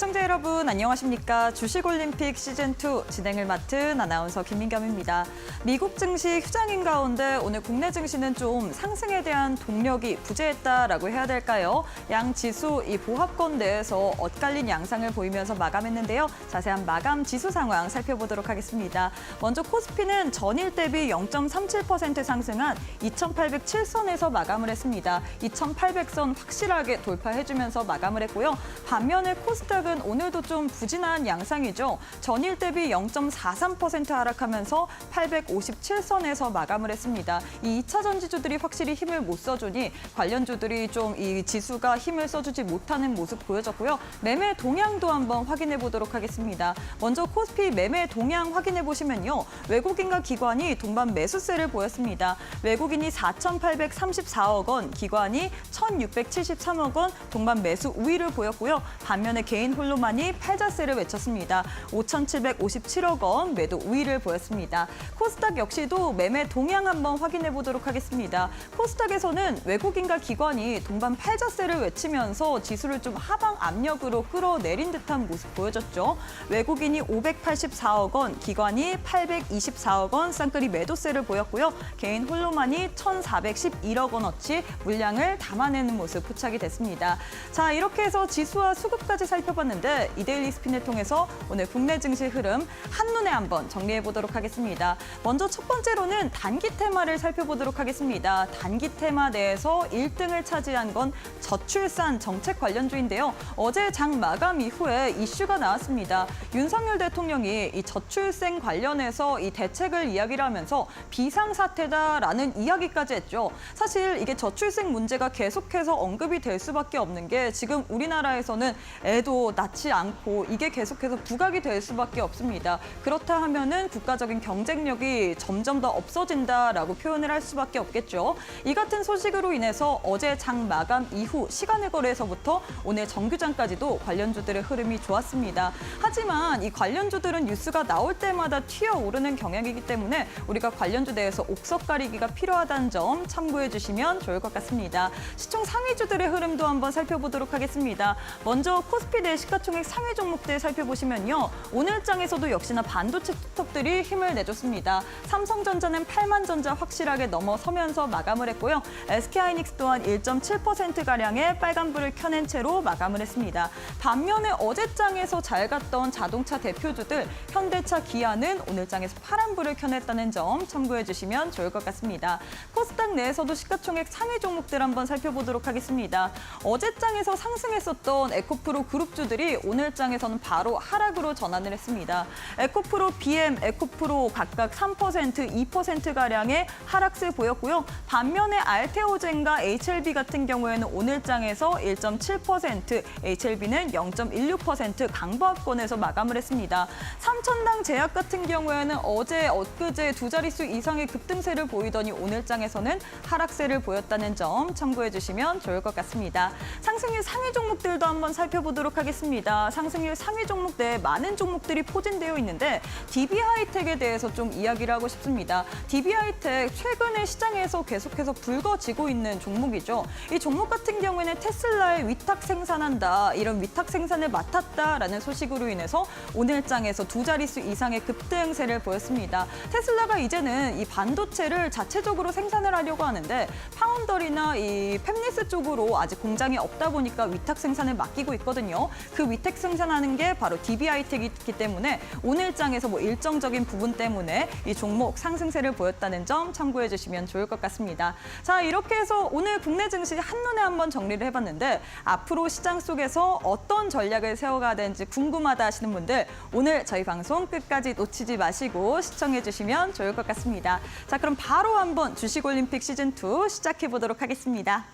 시청자 여러분 안녕하십니까. 주식올림픽 시즌2 진행을 맡은 아나운서 김민겸입니다. 미국 증시 휴장인 가운데 오늘 국내 증시는 좀 상승에 대한 동력이 부재했다라고 해야 될까요? 양 지수 이 보합권 내에서 엇갈린 양상을 보이면서 마감했는데요. 자세한 마감 지수 상황 살펴보도록 하겠습니다. 먼저 코스피는 전일 대비 0.37% 상승한 2,807선에서 마감을 했습니다. 2,800선 확실하게 돌파해주면서 마감을 했고요. 반면에 코스닥은 오늘도 좀 부진한 양상이죠. 전일 대비 0.43% 하락하면서 857선에서 마감을 했습니다. 이 2차 전지주들이 확실히 힘을 못 써주니 관련주들이 좀 이 지수가 힘을 써주지 못하는 모습 보여졌고요. 매매 동향도 한번 확인해 보도록 하겠습니다. 먼저 코스피 매매 동향 확인해 보시면요. 외국인과 기관이 동반 매수세를 보였습니다. 외국인이 4,834억 원, 기관이 1,673억 원 동반 매수 우위를 보였고요. 반면에 개인 홀로만이 팔자세를 외쳤습니다. 5,757억 원 매도 우위를 보였습니다. 코스닥 역시도 매매 동향 한번 확인해 보도록 하겠습니다. 코스닥에서는 외국인과 기관이 동반 팔자세를 외치면서 지수를 좀 하방 압력으로 끌어내린 듯한 모습 보여줬죠. 외국인이 584억 원, 기관이 824억 원 쌍끌이 매도세를 보였고요. 개인 홀로만이 1,411억 원어치 물량을 담아내는 모습 포착이 됐습니다. 자, 이렇게 해서 지수와 수급까지 살펴봤는데 이데일리 스핀을 통해서 오늘 국내 증시 흐름 한눈에 한번 정리해 보도록 하겠습니다. 먼저 첫 번째로는 단기 테마를 살펴보도록 하겠습니다. 단기 테마 내에서 1등을 차지한 건 저출산 정책 관련주인데요. 어제 장 마감 이후에 이슈가 나왔습니다. 윤석열 대통령이 이 저출생 관련해서 이 대책을 이야기를 하면서 비상사태다라는 이야기까지 했죠. 사실 이게 저출생 문제가 계속해서 언급이 될 수밖에 없는 게 지금 우리나라에서는 애도 낳지 않고 이게 계속해서 부각이 될 수밖에 없습니다. 그렇다 하면은 국가적인 경쟁력이 점점 더 없어진다라고 표현을 할 수밖에 없겠죠. 이 같은 소식으로 인해서 어제 장 마감 이후 시간을 거래에서부터 오늘 정규장까지도 관련주들의 흐름이 좋았습니다. 하지만 이 관련주들은 뉴스가 나올 때마다 튀어오르는 경향이기 때문에 우리가 관련주 내에서 옥석 가리기가 필요하다는 점 참고해 주시면 좋을 것 같습니다. 시총 상위주들의 흐름도 한번 살펴보도록 하겠습니다. 먼저 코스피 내 시가총액 상위 종목들 살펴보시면요. 오늘 장에서도 역시나 반도체 투톱들이 힘을 내줬습니다. 삼성전자는 8만전자 확실하게 넘어서면서 마감을 했고요. SK하이닉스 또한 1.7%가량의 빨간불을 켜낸 채로 마감을 했습니다. 반면에 어제 장에서 잘 갔던 자동차 대표주들 현대차, 기아는 오늘 장에서 파란불을 켜냈다는 점 참고해 주시면 좋을 것 같습니다. 코스닥 내에서도 시가총액 상위 종목들 한번 살펴보도록 하겠습니다. 어제 장에서 상승했었던 에코프로 그룹주들이 오늘 장에서는 바로 하락으로 전환을 했습니다. 에코프로, BM, 에코프로 각각 3%, 2%가량의 하락세 보였고요. 반면에 알테오젠과 HLB 같은 경우에는 오늘 장에서 1.7%, HLB는 0.16% 강보합권에서 마감을 했습니다. 삼천당 제약 같은 경우에는 어제, 엊그제 두 자릿수 이상의 급등세를 보이더니 오늘 장에서는 하락세를 보였다는 점 참고해 주시면 좋을 것 같습니다. 상승률 상위 종목들도 한번 살펴보도록 하겠습니다. 상승률 상위 종목 내 많은 종목들이 포진되어 있는데 DB하이텍에 대해서 좀 이야기를 하고 싶습니다. DB하이텍 최근에 시장에서 계속해서 불거지고 있는 종목이죠. 이 종목 같은 경우에는 테슬라의 위탁 생산한다, 이런 위탁 생산을 맡았다라는 소식으로 인해서 오늘 장에서 두 자릿수 이상의 급등세를 보였습니다. 테슬라가 이제는 이 반도체를 자체적으로 생산을 하려고 하는데 파운더리나 이 팹리스 쪽으로 아직 공장이 없다 보니까 위탁 생산을 맡기고 있거든요. 그 위탁 생산하는 게 바로 DB하이텍이기 때문에 오늘 장에서 뭐 일정적인 부분 때문에 이 종목 상승세를 보였다는 점 참고해 주시면 좋을 것 같습니다. 자, 이렇게 해서 오늘 국내 증시 한눈에 한번 정리를 해봤는데 앞으로 시장 속에서 어떤 전략을 세워가야 되는지 궁금하다 하시는 분들 오늘 저희 방송 끝까지 놓치지 마시고 시청해 주시면 좋을 것 같습니다. 자, 그럼 바로 한번 주식올림픽 시즌2 시작해 보도록 하겠습니다.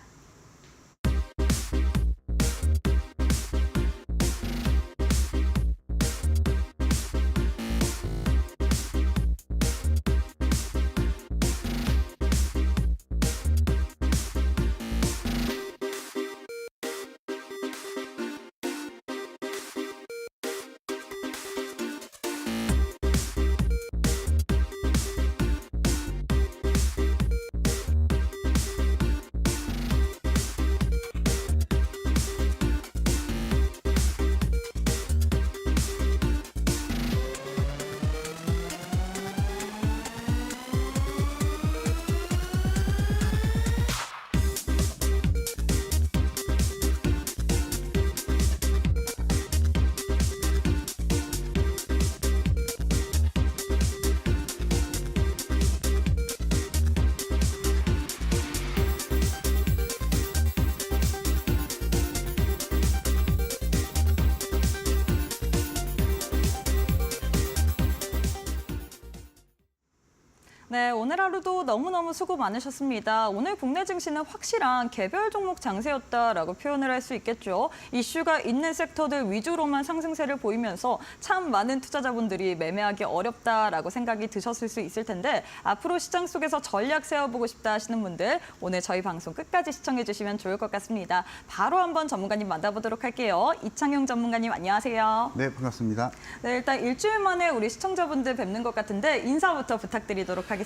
네, 오늘 하루도 너무너무 수고 많으셨습니다. 오늘 국내 증시는 확실한 개별 종목 장세였다라고 표현을 할 수 있겠죠. 이슈가 있는 섹터들 위주로만 상승세를 보이면서 참 많은 투자자분들이 매매하기 어렵다라고 생각이 드셨을 수 있을 텐데 앞으로 시장 속에서 전략 세워보고 싶다 하시는 분들 오늘 저희 방송 끝까지 시청해 주시면 좋을 것 같습니다. 바로 한번 전문가님 만나보도록 할게요. 이창용 전문가님 안녕하세요. 네, 반갑습니다. 네, 일단 일주일 만에 우리 시청자분들 뵙는 것 같은데 인사부터 부탁드리도록 하겠습니다.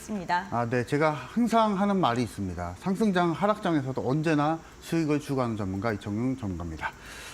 네, 제가 항상 하는 말이 있습니다. 상승장, 하락장에서도 언제나 수익을 추구하는 전문가 이창용 전문가입니다.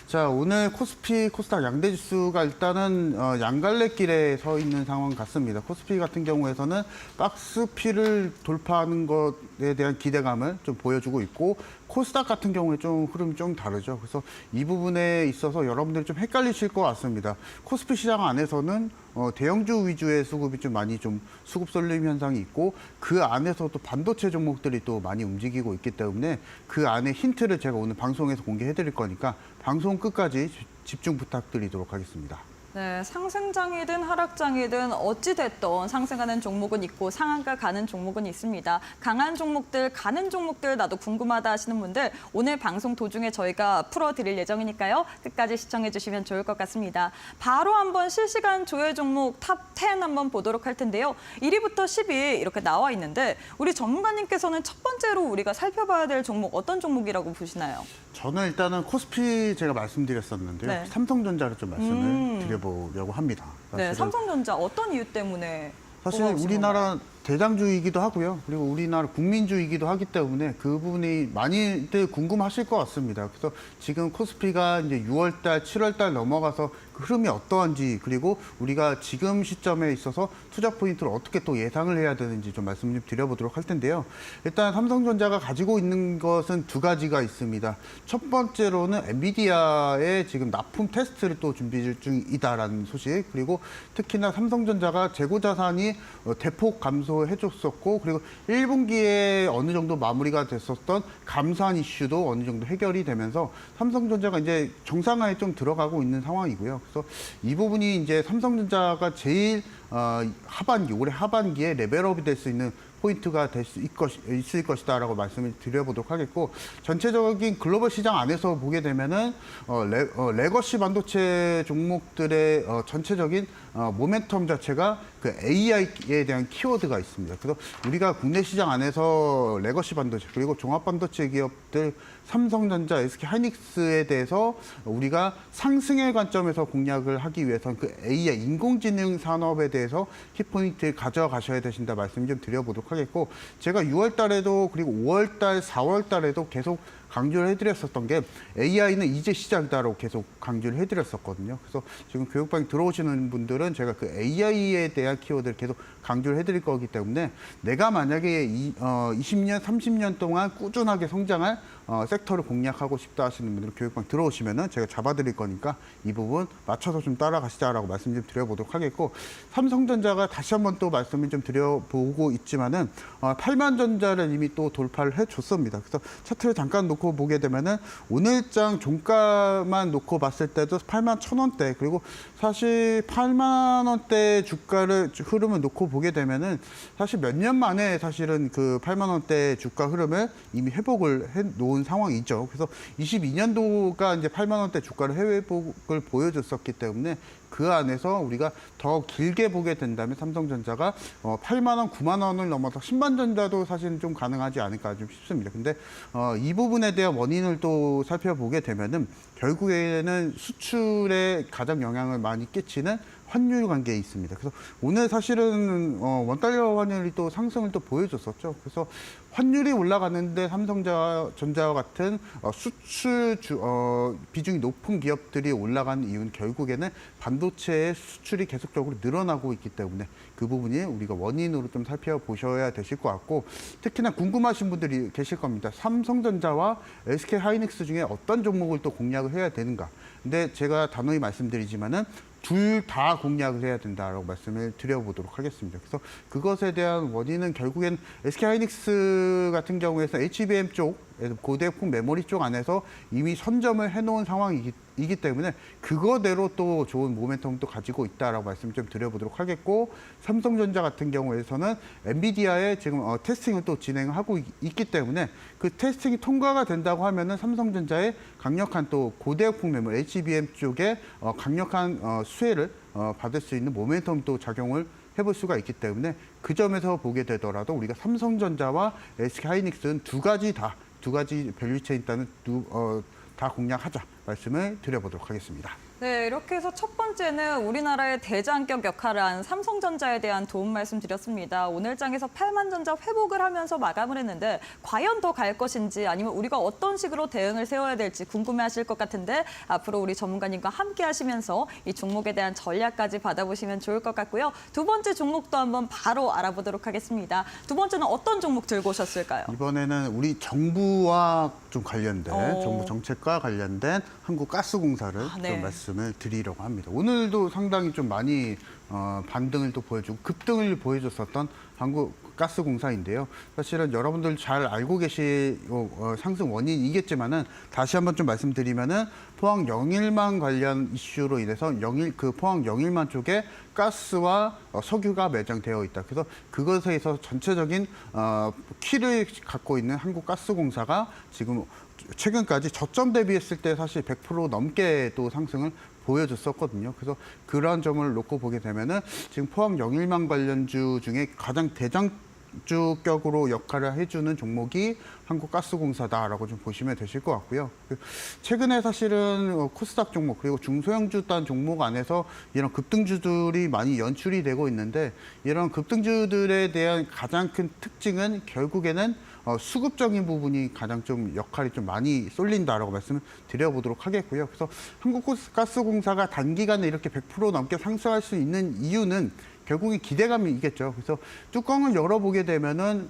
자, 오늘 코스피, 코스닥 양대 지수가 일단은 양갈래길에 서 있는 상황 같습니다. 코스피 같은 경우에서는 박스피를 돌파하는 것에 대한 기대감을 좀 보여주고 있고 코스닥 같은 경우에 좀 흐름이 좀 다르죠. 그래서 이 부분에 있어서 여러분들이 좀 헷갈리실 것 같습니다. 코스피 시장 안에서는 대형주 위주의 수급이 좀 많이 좀 수급 쏠림 현상이 있고 그 안에서도 반도체 종목들이 또 많이 움직이고 있기 때문에 그 안에 힌트를 제가 오늘 방송에서 공개해 드릴 거니까 방송 끝까지 집중 부탁드리도록 하겠습니다. 네, 상승장이든 하락장이든 어찌됐든 상승하는 종목은 있고 상한가 가는 종목은 있습니다. 강한 종목들, 가는 종목들 나도 궁금하다 하시는 분들 오늘 방송 도중에 저희가 풀어드릴 예정이니까요. 끝까지 시청해 주시면 좋을 것 같습니다. 바로 한번 실시간 조회 종목 탑 10 한번 보도록 할 텐데요. 1위부터 10위 이렇게 나와 있는데 우리 전문가님께서는 첫 번째로 우리가 살펴봐야 될 종목 어떤 종목이라고 보시나요? 저는 일단은 코스피 제가 말씀드렸었는데요. 네. 삼성전자를 좀 말씀을 드려보려고 합니다. 네, 삼성전자 어떤 이유 때문에 사실 뽑아오신 우리나라 건가요? 대장주이기도 하고요. 그리고 우리나라 국민주이기도 하기 때문에 그 부분이 많이들 궁금하실 것 같습니다. 그래서 지금 코스피가 이제 6월달, 7월달 넘어가서 그 흐름이 어떠한지 그리고 우리가 지금 시점에 있어서 투자 포인트를 어떻게 또 예상을 해야 되는지 좀 말씀 좀 드려보도록 할 텐데요. 일단 삼성전자가 가지고 있는 것은 두 가지가 있습니다. 첫 번째로는 엔비디아의 지금 납품 테스트를 또 준비 중이다라는 소식 그리고 특히나 삼성전자가 재고 자산이 대폭 감소해줬었고 그리고 1분기에 어느 정도 마무리가 됐었던 감소한 이슈도 어느 정도 해결이 되면서 삼성전자가 이제 정상화에 좀 들어가고 있는 상황이고요. 그래서 이 부분이 이제 삼성전자가 제일 하반기, 올해 하반기에 레벨업이 될 수 있는 포인트가 될 수 있을 것이다라고 말씀을 드려보도록 하겠고 전체적인 글로벌 시장 안에서 보게 되면은 레거시 반도체 종목들의 전체적인 모멘텀 자체가 그 AI에 대한 키워드가 있습니다. 그래서 우리가 국내 시장 안에서 레거시 반도체 그리고 종합 반도체 기업들 삼성전자, SK 하이닉스에 대해서 우리가 상승의 관점에서 공략을 하기 위해서는 그 AI 인공지능 산업에 대해서 키포인트를 가져가셔야 되신다 말씀 좀 드려보도록 하겠고 제가 6월 달에도 그리고 5월 달, 4월 달에도 계속 강조를 해드렸었던 게 AI는 이제 시작이다라고 계속 강조를 해드렸었거든요. 그래서 지금 교육방에 들어오시는 분들은 제가 그 AI에 대한 키워드를 계속 강조를 해드릴 거기 때문에 내가 만약에 20년, 30년 동안 꾸준하게 성장할 섹터를 공략하고 싶다 하시는 분들은 교육방 들어오시면은 제가 잡아드릴 거니까 이 부분 맞춰서 좀 따라가시자라고 말씀 좀 드려보도록 하겠고 삼성전자가 다시 한번 또 말씀을 좀 드려보고 있지만은 8만 전자를 이미 또 돌파를 해줬습니다. 그래서 차트를 잠깐 놓고 보게 되면은 오늘장 종가만 놓고 봤을 때도 8만 1,000원대 그리고 사실 8만 원대 주가를 흐름을 놓고 보게 되면은 사실 몇 년 만에 사실은 그 8만 원대 주가 흐름을 이미 회복을 해 놓은 상황이죠. 그래서 22년도가 이제 8만 원대 주가를 회복을 보여줬었기 때문에 그 안에서 우리가 더 길게 보게 된다면 삼성전자가 8만 원, 9만 원을 넘어서 10만 전자도 사실은 좀 가능하지 않을까 좀 싶습니다. 근데 이 부분에 대한 원인을 또 살펴보게 되면은 결국에는 수출에 가장 영향을 많이 끼치는 환율 관계에 있습니다. 그래서 오늘 사실은 원달러 환율이 또 상승을 또 보여줬었죠. 그래서 환율이 올라가는데 삼성전자와 같은 수출 비중이 높은 기업들이 올라간 이유는 결국에는 반도체의 수출이 계속적으로 늘어나고 있기 때문에 그 부분이 우리가 원인으로 좀 살펴보셔야 되실 것 같고 특히나 궁금하신 분들이 계실 겁니다. 삼성전자와 SK 하이닉스 중에 어떤 종목을 또 공략을 해야 되는가. 근데 제가 단호히 말씀드리지만은 둘 다 공략을 해야 된다라고 말씀을 드려보도록 하겠습니다. 그래서 그것에 대한 원인은 결국엔 SK하이닉스 같은 경우에서 HBM 쪽, 고대폭 메모리 쪽 안에서 이미 선점을 해놓은 상황이기 때문에 그거대로 또 좋은 모멘텀도 가지고 있다라고 말씀 좀 드려보도록 하겠고, 삼성전자 같은 경우에서는 엔비디아의 지금 테스팅을 또 진행하고 있기 때문에 그 테스팅이 통과가 된다고 하면은 삼성전자의 강력한 또 고대폭 메모리 HBM 쪽에 강력한 수혜를 받을 수 있는 모멘텀도 작용을 해볼 수가 있기 때문에 그 점에서 보게 되더라도 우리가 삼성전자와 SK하이닉스는 두 가지 밸류체인 일단은 다 공략하자 말씀을 드려보도록 하겠습니다. 네, 이렇게 해서 첫 번째는 우리나라의 대장격 역할을 한 삼성전자에 대한 도움 말씀드렸습니다. 오늘 장에서 8만전자 회복을 하면서 마감을 했는데 과연 더 갈 것인지 아니면 우리가 어떤 식으로 대응을 세워야 될지 궁금해하실 것 같은데 앞으로 우리 전문가님과 함께 하시면서 이 종목에 대한 전략까지 받아보시면 좋을 것 같고요. 두 번째 종목도 한번 바로 알아보도록 하겠습니다. 두 번째는 어떤 종목 들고 오셨을까요? 이번에는 우리 정부와 좀 관련된, 오. 정부 정책과 관련된 한국가스공사를 네. 좀 말씀을 드리려고 합니다. 오늘도 상당히 좀 많이 반등을 또 보여주고 급등을 보여줬었던 한국가스공사인데요. 사실은 여러분들 잘 알고 계실 상승 원인이겠지만은 다시 한번 좀 말씀드리면은 포항 영일만 관련 이슈로 인해서 포항 영일만 쪽에 가스와 석유가 매장되어 있다. 그래서 그것에 있어서 전체적인 키를 갖고 있는 한국가스공사가 지금 최근까지 저점 대비했을 때 사실 100% 넘게 또 상승을 보여줬었거든요. 그래서 그러한 점을 놓고 보게 되면은 지금 포항 영일만 관련주 중에 가장 대장주격으로 역할을 해주는 종목이 한국가스공사다라고 좀 보시면 되실 것 같고요. 최근에 사실은 코스닥 종목 그리고 중소형주 단 종목 안에서 이런 급등주들이 많이 연출이 되고 있는데 이런 급등주들에 대한 가장 큰 특징은 결국에는 수급적인 부분이 가장 좀 역할이 좀 많이 쏠린다라고 말씀을 드려보도록 하겠고요. 그래서 한국가스공사가 단기간에 이렇게 100% 넘게 상승할 수 있는 이유는 결국엔 기대감이겠죠. 그래서 뚜껑을 열어보게 되면은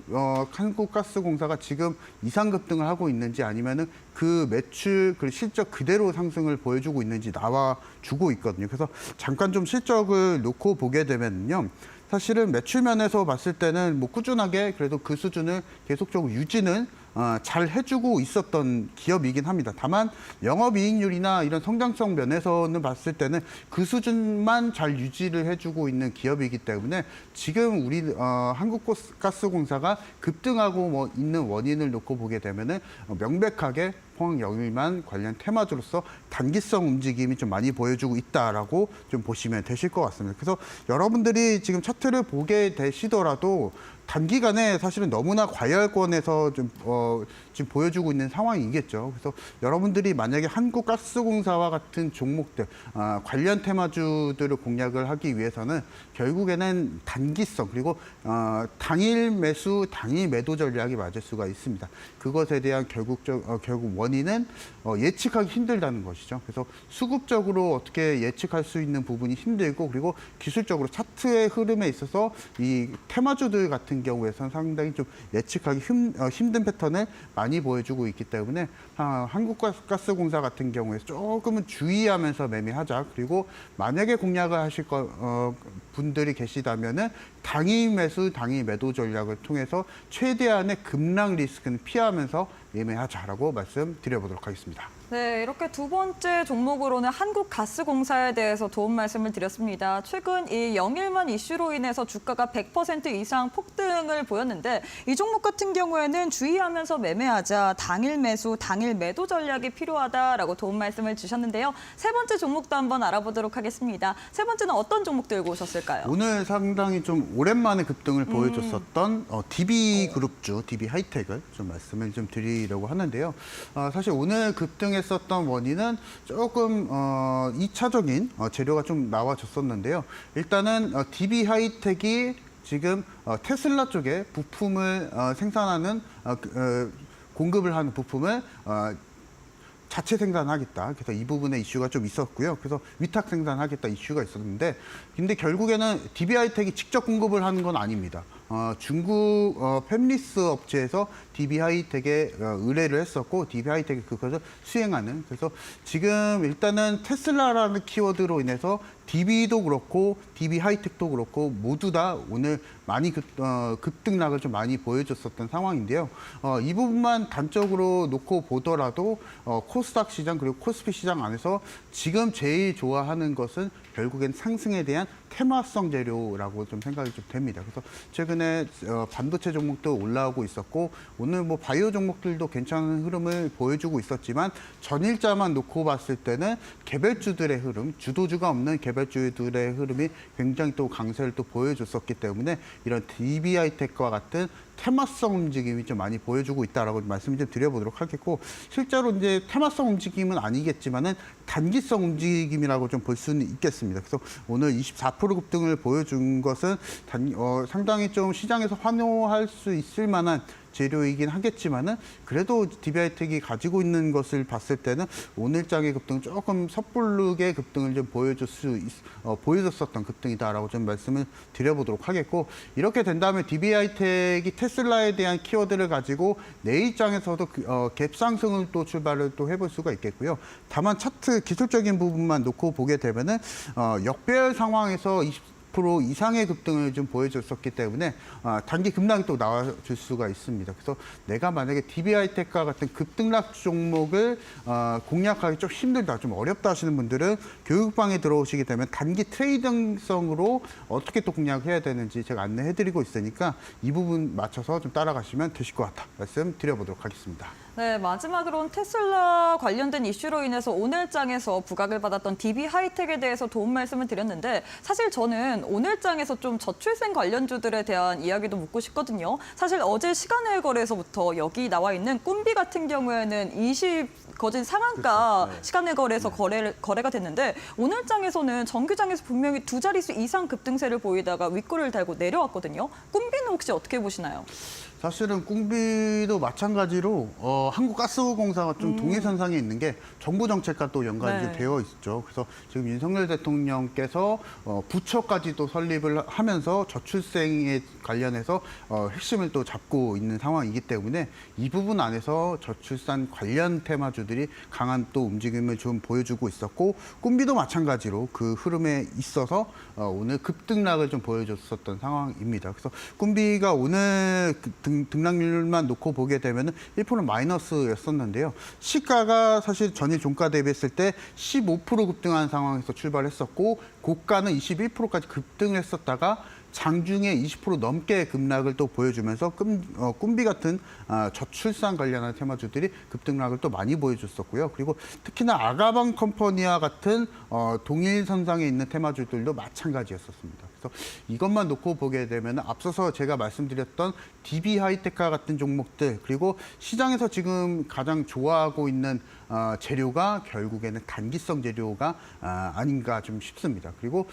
한국가스공사가 지금 이상 급등을 하고 있는지 아니면은 그 매출 그 실적 그대로 상승을 보여주고 있는지 나와주고 있거든요. 그래서 잠깐 좀 실적을 놓고 보게 되면요. 사실은 매출 면에서 봤을 때는 뭐 꾸준하게 그래도 그 수준을 계속적으로 유지는 잘 해주고 있었던 기업이긴 합니다. 다만 영업이익률이나 이런 성장성 면에서는 봤을 때는 그 수준만 잘 유지를 해주고 있는 기업이기 때문에 지금 우리 한국가스공사가 급등하고 뭐 있는 원인을 놓고 보게 되면은 명백하게 포항 영일만 관련 테마주로서 단기성 움직임이 좀 많이 보여주고 있다라고 좀 보시면 되실 것 같습니다. 그래서 여러분들이 지금 차트를 보게 되시더라도 단기간에 사실은 너무나 과열권에서 좀 지금 보여주고 있는 상황이겠죠. 그래서 여러분들이 만약에 한국가스공사와 같은 종목들 관련 테마주들을 공략을 하기 위해서는 결국에는 단기성 그리고 당일 매수, 당일 매도 전략이 맞을 수가 있습니다. 그것에 대한 결국 원인은 예측하기 힘들다는 것이죠. 그래서 수급적으로 어떻게 예측할 수 있는 부분이 힘들고 그리고 기술적으로 차트의 흐름에 있어서 이 테마주들 같은 경우에서는 상당히 좀 예측하기 힘든 패턴을 많이 보여주고 있기 때문에 한국가스공사 같은 경우에 조금은 주의하면서 매매하자. 그리고 만약에 공략을 하실 분들이 계시다면은 당일 매수, 당일 매도 전략을 통해서 최대한의 급락 리스크는 피하면서 매매하자라고 말씀드려보도록 하겠습니다. 네, 이렇게 두 번째 종목으로는 한국가스공사에 대해서 도움 말씀을 드렸습니다. 최근 이 영일만 이슈로 인해서 주가가 100% 이상 폭등을 보였는데 이 종목 같은 경우에는 주의하면서 매매하자, 당일 매수, 당일 매도 전략이 필요하다라고 도움 말씀을 주셨는데요. 세 번째 종목도 한번 알아보도록 하겠습니다. 세 번째는 어떤 종목 들고 오셨을까요? 오늘 상당히 좀 오랜만에 급등을 보여줬었던 DB그룹주, DB하이텍을 좀 말씀을 좀 드리려고 하는데요. 사실 오늘 급등했었던 원인은 조금 2차적인 재료가 좀 나와줬었는데요. 일단은 DB하이텍이 지금 테슬라 쪽에 부품을 생산하는 공급을 하는 부품을 자체 생산하겠다. 그래서 이 부분에 이슈가 좀 있었고요. 그래서 위탁 생산하겠다 이슈가 있었는데, 근데 결국에는 DB하이텍이 직접 공급을 하는 건 아닙니다. 중국 팹리스 업체에서 DB 하이텍에 의뢰를 했었고 DB 하이텍이 그것을 수행하는. 그래서 지금 일단은 테슬라라는 키워드로 인해서 DB도 그렇고 DB 하이텍도 그렇고 모두 다 오늘 많이 급등락을 좀 많이 보여줬었던 상황인데요. 이 부분만 단적으로 놓고 보더라도 코스닥 시장 그리고 코스피 시장 안에서 지금 제일 좋아하는 것은 결국엔 상승에 대한 테마성 재료라고 좀 생각이 좀 됩니다. 그래서 최근에 반도체 종목도 올라오고 있었고 오늘 뭐 바이오 종목들도 괜찮은 흐름을 보여주고 있었지만 전일자만 놓고 봤을 때는 개별주들의 흐름, 주도주가 없는 개별주들의 흐름이 굉장히 또 강세를 또 보여줬었기 때문에 이런 DB 하이텍과 같은 테마성 움직임이 좀 많이 보여주고 있다라고 말씀을 좀 드려보도록 하겠고 상대로 이제 테마성 움직임은 아니겠지만은 단기성 움직임이라고 좀 볼 수는 있겠습니다. 그래서 오늘 24% 급등을 보여준 것은 상당히 좀 시장에서 환호할 수 있을 만한 재료이긴 하겠지만은 그래도 DB 하이텍이 가지고 있는 것을 봤을 때는 오늘장의 급등 조금 섣부르게 급등을 좀 보여줬었던 급등이다라고 좀 말씀을 드려보도록 하겠고 이렇게 된다면 DB 하이텍이 테슬라에 대한 키워드를 가지고 내일장에서도 갭 상승을 또 출발을 또 해볼 수가 있겠고요. 다만 차트 기술적인 부분만 놓고 보게 되면은 역배열 상황에서 20% 이상의 급등을 좀 보여줬었기 때문에 단기 급락이 또 나와줄 수가 있습니다. 그래서 내가 만약에 DB 하이텍과 같은 급등락 종목을 공략하기 좀 힘들다, 좀 어렵다 하시는 분들은 교육방에 들어오시게 되면 단기 트레이딩성으로 어떻게 또 공략해야 되는지 제가 안내해드리고 있으니까 이 부분 맞춰서 좀 따라가시면 되실 것 같다 말씀드려보도록 하겠습니다. 네, 마지막으로는 테슬라 관련된 이슈로 인해서 오늘장에서 부각을 받았던 DB 하이텍에 대해서 도움 말씀을 드렸는데 사실 저는 오늘장에서 좀 저출생 관련주들에 대한 이야기도 묻고 싶거든요. 사실 어제 시간외 거래에서부터 여기 나와 있는 꿈비 같은 경우에는 20 거진 상한가 그렇죠. 네. 시간외 거래에서 거래가 됐는데 오늘장에서는 정규장에서 분명히 두 자릿수 이상 급등세를 보이다가 윗골을 달고 내려왔거든요. 꿈비는 혹시 어떻게 보시나요? 사실은 꿈비도 마찬가지로 한국가스공사가 좀 동일선상에 있는 게 정부 정책과 또 연관이 좀 되어 있죠. 그래서 지금 윤석열 대통령께서 부처까지도 설립을 하면서 저출생에 관련해서 핵심을 또 잡고 있는 상황이기 때문에 이 부분 안에서 저출산 관련 테마주들이 강한 또 움직임을 좀 보여주고 있었고 꿈비도 마찬가지로 그 흐름에 있어서 오늘 급등락을 좀 보여줬었던 상황입니다. 그래서 꿈비가 오늘 등락률만 놓고 보게 되면 1% 마이너스였었는데요. 시가가 사실 전일 종가 대비했을 때 15% 급등한 상황에서 출발했었고 고가는 21%까지 급등을 했었다가 장중에 20% 넘게 급락을 또 보여주면서 꿈비 같은 저출산 관련한 테마주들이 급등락을 또 많이 보여줬었고요. 그리고 특히나 아가방 컴퍼니와 같은 동일선상에 있는 테마주들도 마찬가지였었습니다. 그래서 이것만 놓고 보게 되면 앞서서 제가 말씀드렸던 DB 하이텍과 같은 종목들 그리고 시장에서 지금 가장 좋아하고 있는 재료가 결국에는 단기성 재료가 아닌가 좀 싶습니다. 그리고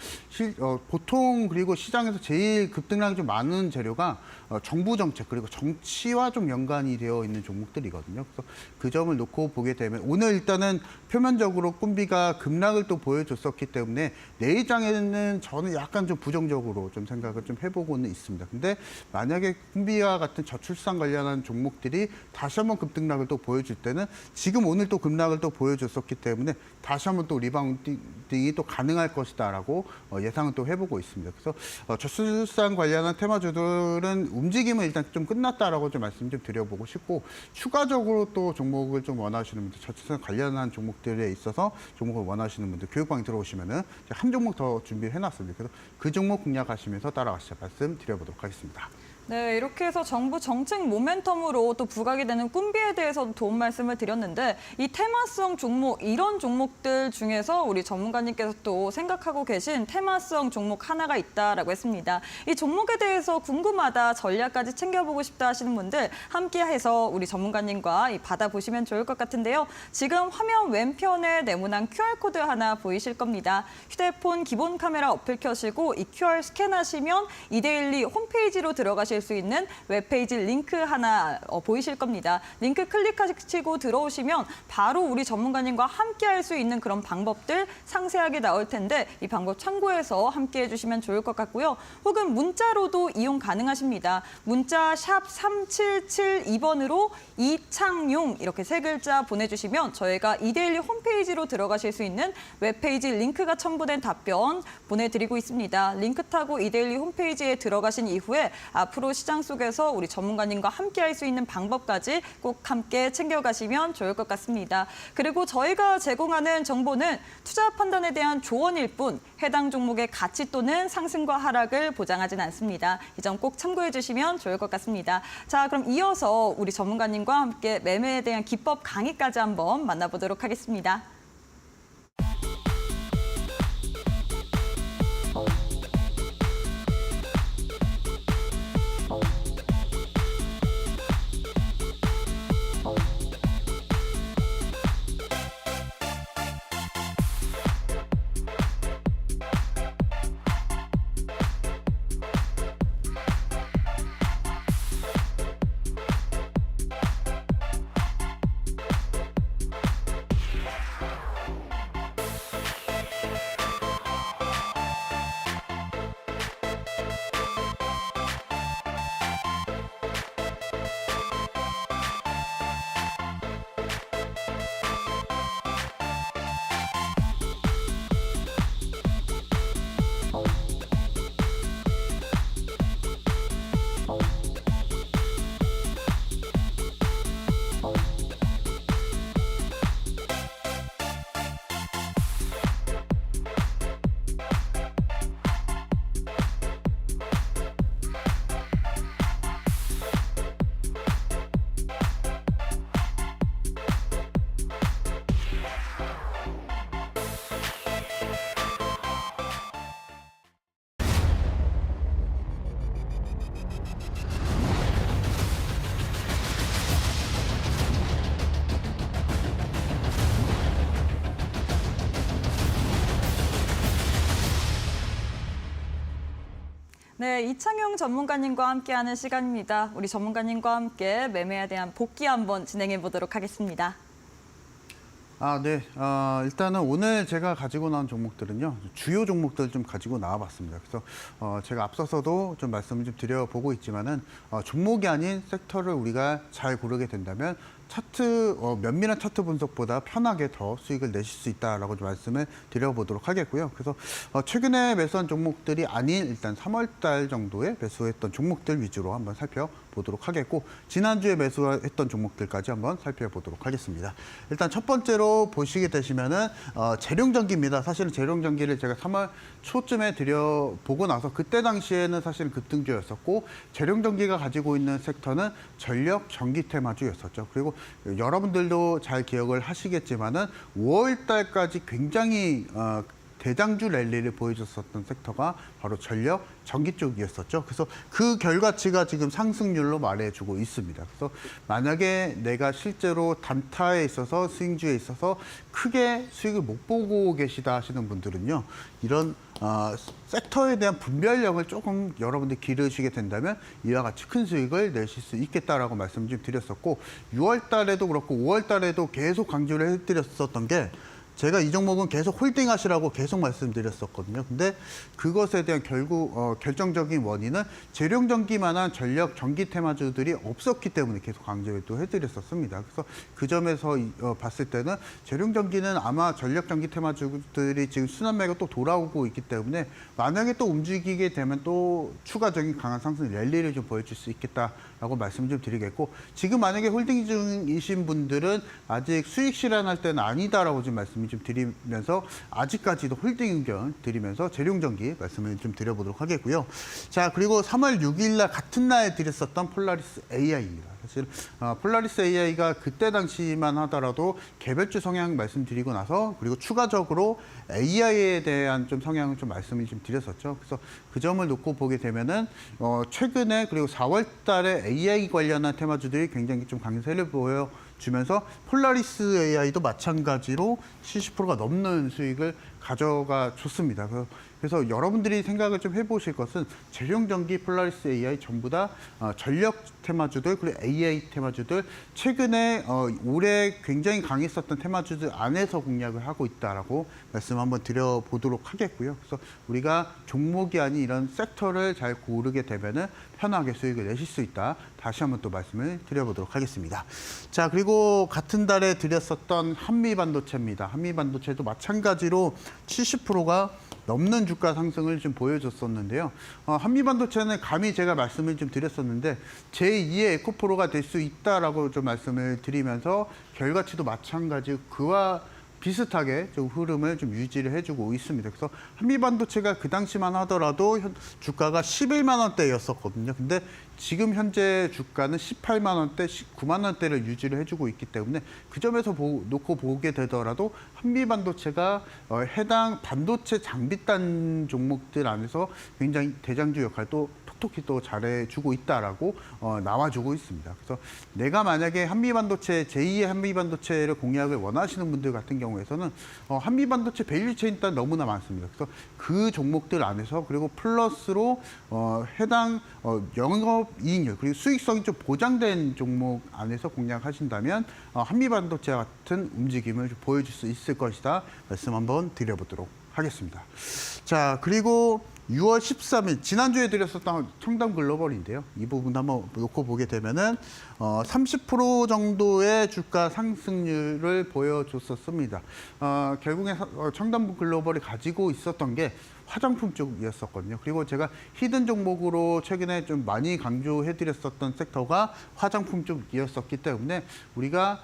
보통 그리고 시장에서 제일 급등량이 좀 많은 재료가 정부 정책 그리고 정치와 좀 연관이 되어 있는 종목들이거든요. 그래서 그 점을 놓고 보게 되면 오늘 일단은 표면적으로 꿈비가 급락을 또 보여줬었기 때문에 내일장에는 저는 약간 좀 부정적으로 좀 생각을 좀 해보고는 있습니다. 근데 만약에 꿈비와 같은 저출산 관련한 종목들이 다시 한번 급등락을 또 보여줄 때는 지금 오늘 또 급락을 또 보여줬었기 때문에 다시 한번 또 리바운딩이 또 가능할 것이다라고 예상은 또 해보고 있습니다. 그래서 저출산 관련한 테마주들은 움직임은 일단 좀 끝났다라고 좀 말씀 좀 드려보고 싶고 추가적으로 또 종목을 좀 원하시는 분들 저출산 관련한 종목들에 있어서 종목을 원하시는 분들 교육방에 들어오시면은 한 종목 더 준비를 해놨습니다. 그래서 그 종목 공략하시면서 따라가시자 말씀 드려보도록 하겠습니다. 네, 이렇게 해서 정부 정책 모멘텀으로 또 부각이 되는 꿈비에 대해서도 도움 말씀을 드렸는데 이 테마성 종목, 이런 종목들 중에서 우리 전문가님께서 또 생각하고 계신 테마성 종목 하나가 있다라고 했습니다. 이 종목에 대해서 궁금하다, 전략까지 챙겨보고 싶다 하시는 분들 함께해서 우리 전문가님과 받아보시면 좋을 것 같은데요. 지금 화면 왼편에 네모난 QR코드 하나 보이실 겁니다. 휴대폰 기본 카메라 어플 켜시고 이 QR 스캔하시면 이데일리 홈페이지로 들어가실 들어가실 수 있는 웹페이지 링크 하나 보이실 겁니다. 링크 클릭하시고 들어오시면 바로 우리 전문가님과 함께 할 수 있는 그런 방법들 상세하게 나올 텐데 이 방법 참고해서 함께 해주시면 좋을 것 같고요. 혹은 문자로도 이용 가능하십니다. 문자 샵 3772번으로 이창용 이렇게 세 글자 보내주시면 저희가 이데일리 홈페이지로 들어가실 수 있는 웹페이지 링크가 첨부된 답변 보내드리고 있습니다. 링크 타고 이데일리 홈페이지에 들어가신 이후에 앞으로 시장 속에서 우리 전문가님과 함께 할 수 있는 방법까지 꼭 함께 챙겨가시면 좋을 것 같습니다. 그리고 저희가 제공하는 정보는 투자 판단에 대한 조언일 뿐 해당 종목의 가치 또는 상승과 하락을 보장하진 않습니다. 이 점 꼭 참고해 주시면 좋을 것 같습니다. 자, 그럼 이어서 우리 전문가님과 함께 매매에 대한 기법 강의까지 한번 만나보도록 하겠습니다. 네, 이창용 전문가님과 함께하는 시간입니다. 우리 전문가님과 함께 매매에 대한 복귀 한번 진행해 보도록 하겠습니다. 네. 일단은 오늘 제가 가지고 나온 종목들은요, 주요 종목들 좀 가지고 나와봤습니다. 그래서 제가 앞서서도 좀 말씀을 좀 드려보고 있지만은 종목이 아닌 섹터를 우리가 잘 고르게 된다면 차트, 면밀한 차트 분석보다 편하게 더 수익을 내실 수 있다라고 좀 말씀을 드려보도록 하겠고요. 그래서 최근에 매수한 종목들이 아닌 일단 3월 달 정도에 매수했던 종목들 위주로 한번 살펴보도록 하겠고, 지난주에 매수했던 종목들까지 한번 살펴보도록 하겠습니다. 일단 첫 번째로 보시게 되시면은 재룡전기입니다. 사실은 재룡전기를 제가 3월 초쯤에 드려보고 나서 그때 당시에는 사실은 급등주였었고, 재룡전기가 가지고 있는 섹터는 전력 전기 테마주였었죠. 그리고 여러분들도 잘 기억을 하시겠지만은 5월 달까지 굉장히 대장주 랠리를 보여줬었던 섹터가 바로 전력 전기 쪽이었었죠. 그래서 그 결과치가 지금 상승률로 말해주고 있습니다. 그래서 만약에 내가 실제로 단타에 있어서 스윙주에 있어서 크게 수익을 못 보고 계시다 하시는 분들은요, 이런 섹터에 대한 분별력을 조금 여러분들 기르시게 된다면 이와 같이 큰 수익을 내실 수 있겠다라고 말씀 좀 드렸었고, 6월 달에도 그렇고 5월 달에도 계속 강조를 해드렸었던 게, 제가 이 종목은 계속 홀딩하시라고 계속 말씀드렸었거든요. 근데 그것에 대한 결국 결정적인 원인은 재룡전기만한 전력 전기 테마주들이 없었기 때문에 계속 강조를 또 해드렸었습니다. 그래서 그 점에서 봤을 때는 재룡전기는 아마 전력 전기 테마주들이 지금 순환매가 또 돌아오고 있기 때문에 만약에 또 움직이게 되면 또 추가적인 강한 상승 랠리를 좀 보여줄 수 있겠다라고 말씀 좀 드리겠고, 지금 만약에 홀딩 중이신 분들은 아직 수익 실현할 때는 아니다라고 지금 말씀 좀 드리면서, 아직까지도 홀딩 의견 드리면서 재룡전기 말씀을 좀 드려보도록 하겠고요. 자, 그리고 3월 6일 날 같은 날 드렸었던 폴라리스 AI입니다. 사실 폴라리스 AI가 그때 당시만 하더라도 개별주 성향 말씀드리고 나서, 그리고 추가적으로 AI에 대한 좀 성향을 좀 말씀을 좀 드렸었죠. 그래서 그 점을 놓고 보게 되면은 최근에 그리고 4월 달에 AI 관련한 테마주들이 굉장히 좀 강세를 보여주면서 폴라리스 AI도 마찬가지로 70%가 넘는 수익을 가져가 줬습니다. 그래서 여러분들이 생각을 좀 해보실 것은 재룡전기, 폴라리스 AI 전부 다 전력 테마주들 그리고 AI 테마주들 최근에 올해 굉장히 강했었던 테마주들 안에서 공략을 하고 있다라고 말씀 한번 드려보도록 하겠고요. 그래서 우리가 종목이 아닌 이런 섹터를 잘 고르게 되면은 편하게 수익을 내실 수 있다. 다시 한번 또 말씀을 드려보도록 하겠습니다. 자, 그리고 같은 달에 드렸었던 한미반도체입니다. 한미반도체도 마찬가지로 70%가 넘는 주가 상승을 좀 보여줬었는데요. 한미반도체는 감히 제가 말씀을 좀 드렸었는데 제2의 에코프로가 될 수 있다라고 좀 말씀을 드리면서 결과치도 마찬가지 그와 비슷하게 좀 흐름을 좀 유지를 해주고 있습니다. 그래서 한미반도체가 그 당시만 하더라도 주가가 11만 원대였었거든요. 근데 지금 현재 주가는 18만 원대, 19만 원대를 유지를 해주고 있기 때문에 그 점에서 놓고 보게 되더라도 한미반도체가 해당 반도체 장비단 종목들 안에서 굉장히 대장주 역할도 톡톡히 또 잘해주고 있다라고 나와주고 있습니다. 그래서 내가 만약에 한미반도체 제2의 한미반도체를 공략을 원하시는 분들 같은 경우에서는 한미반도체 밸류체인 일단 너무나 많습니다. 그래서 그 종목들 안에서 그리고 플러스로 해당 영업이익률 그리고 수익성이 좀 보장된 종목 안에서 공략하신다면 한미반도체 같은 움직임을 좀 보여줄 수 있을 것이다 말씀 한번 드려보도록 하겠습니다. 자, 그리고 6월 13일 지난주에 드렸었던 청담 글로벌인데요. 이 부분 한번 놓고 보게 되면은 30% 정도의 주가 상승률을 보여줬었습니다. 결국에 청담 글로벌이 가지고 있었던 게 화장품 쪽이었었거든요. 그리고 제가 히든 종목으로 최근에 좀 많이 강조해드렸었던 섹터가 화장품 쪽이었었기 때문에 우리가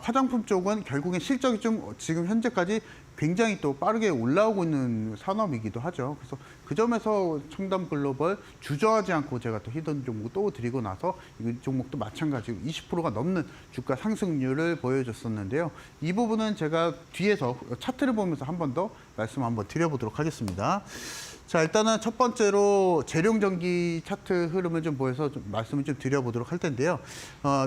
화장품 쪽은 결국엔 실적이 좀 지금 현재까지 굉장히 또 빠르게 올라오고 있는 산업이기도 하죠. 그래서 그 점에서 청담 글로벌 주저하지 않고 제가 또 히든 종목 또 드리고 나서 이 종목도 마찬가지로 20%가 넘는 주가 상승률을 보여줬었는데요. 이 부분은 제가 뒤에서 차트를 보면서 한 번 더 말씀 한번 드려보도록 하겠습니다. 자, 일단은 첫 번째로 재룡전기 차트 흐름을 좀 보여서 좀 말씀을 좀 드려보도록 할 텐데요.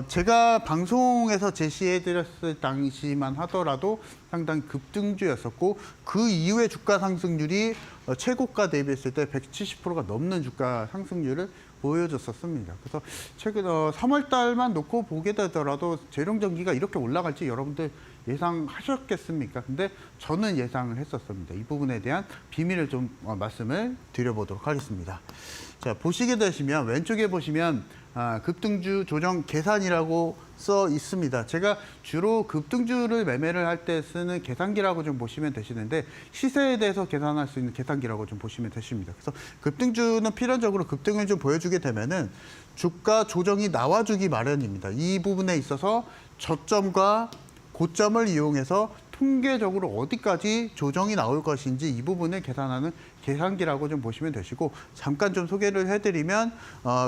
제가 방송에서 제시해드렸을 당시만 하더라도 상당히 급등주였었고 그 이후에 주가 상승률이 최고가 대비했을 때 170%가 넘는 주가 상승률을 보여줬었습니다. 그래서 최근 3월 달만 놓고 보게 되더라도 재룡전기가 이렇게 올라갈지 여러분들 예상하셨겠습니까? 근데 저는 예상을 했었습니다. 이 부분에 대한 비밀을 좀 말씀을 드려보도록 하겠습니다. 자, 보시게 되시면 왼쪽에 보시면 급등주 조정 계산이라고 써 있습니다. 제가 주로 급등주를 매매를 할 때 쓰는 계산기라고 좀 보시면 되시는데 시세에 대해서 계산할 수 있는 계산기라고 좀 보시면 되십니다. 그래서 급등주는 필연적으로 급등을 좀 보여주게 되면은 주가 조정이 나와주기 마련입니다. 이 부분에 있어서 저점과 고점을 이용해서 통계적으로 어디까지 조정이 나올 것인지 이 부분을 계산하는 계산기라고 좀 보시면 되시고 잠깐 좀 소개를 해드리면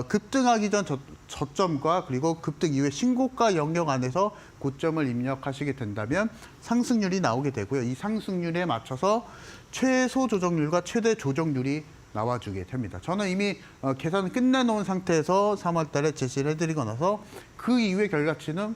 급등하기 전 저점과 그리고 급등 이후에 신고가 영역 안에서 고점을 입력하시게 된다면 상승률이 나오게 되고요. 이 상승률에 맞춰서 최소 조정률과 최대 조정률이 나와주게 됩니다. 저는 이미 계산을 끝내놓은 상태에서 3월 달에 제시를 해드리고 나서 그 이후의 결과치는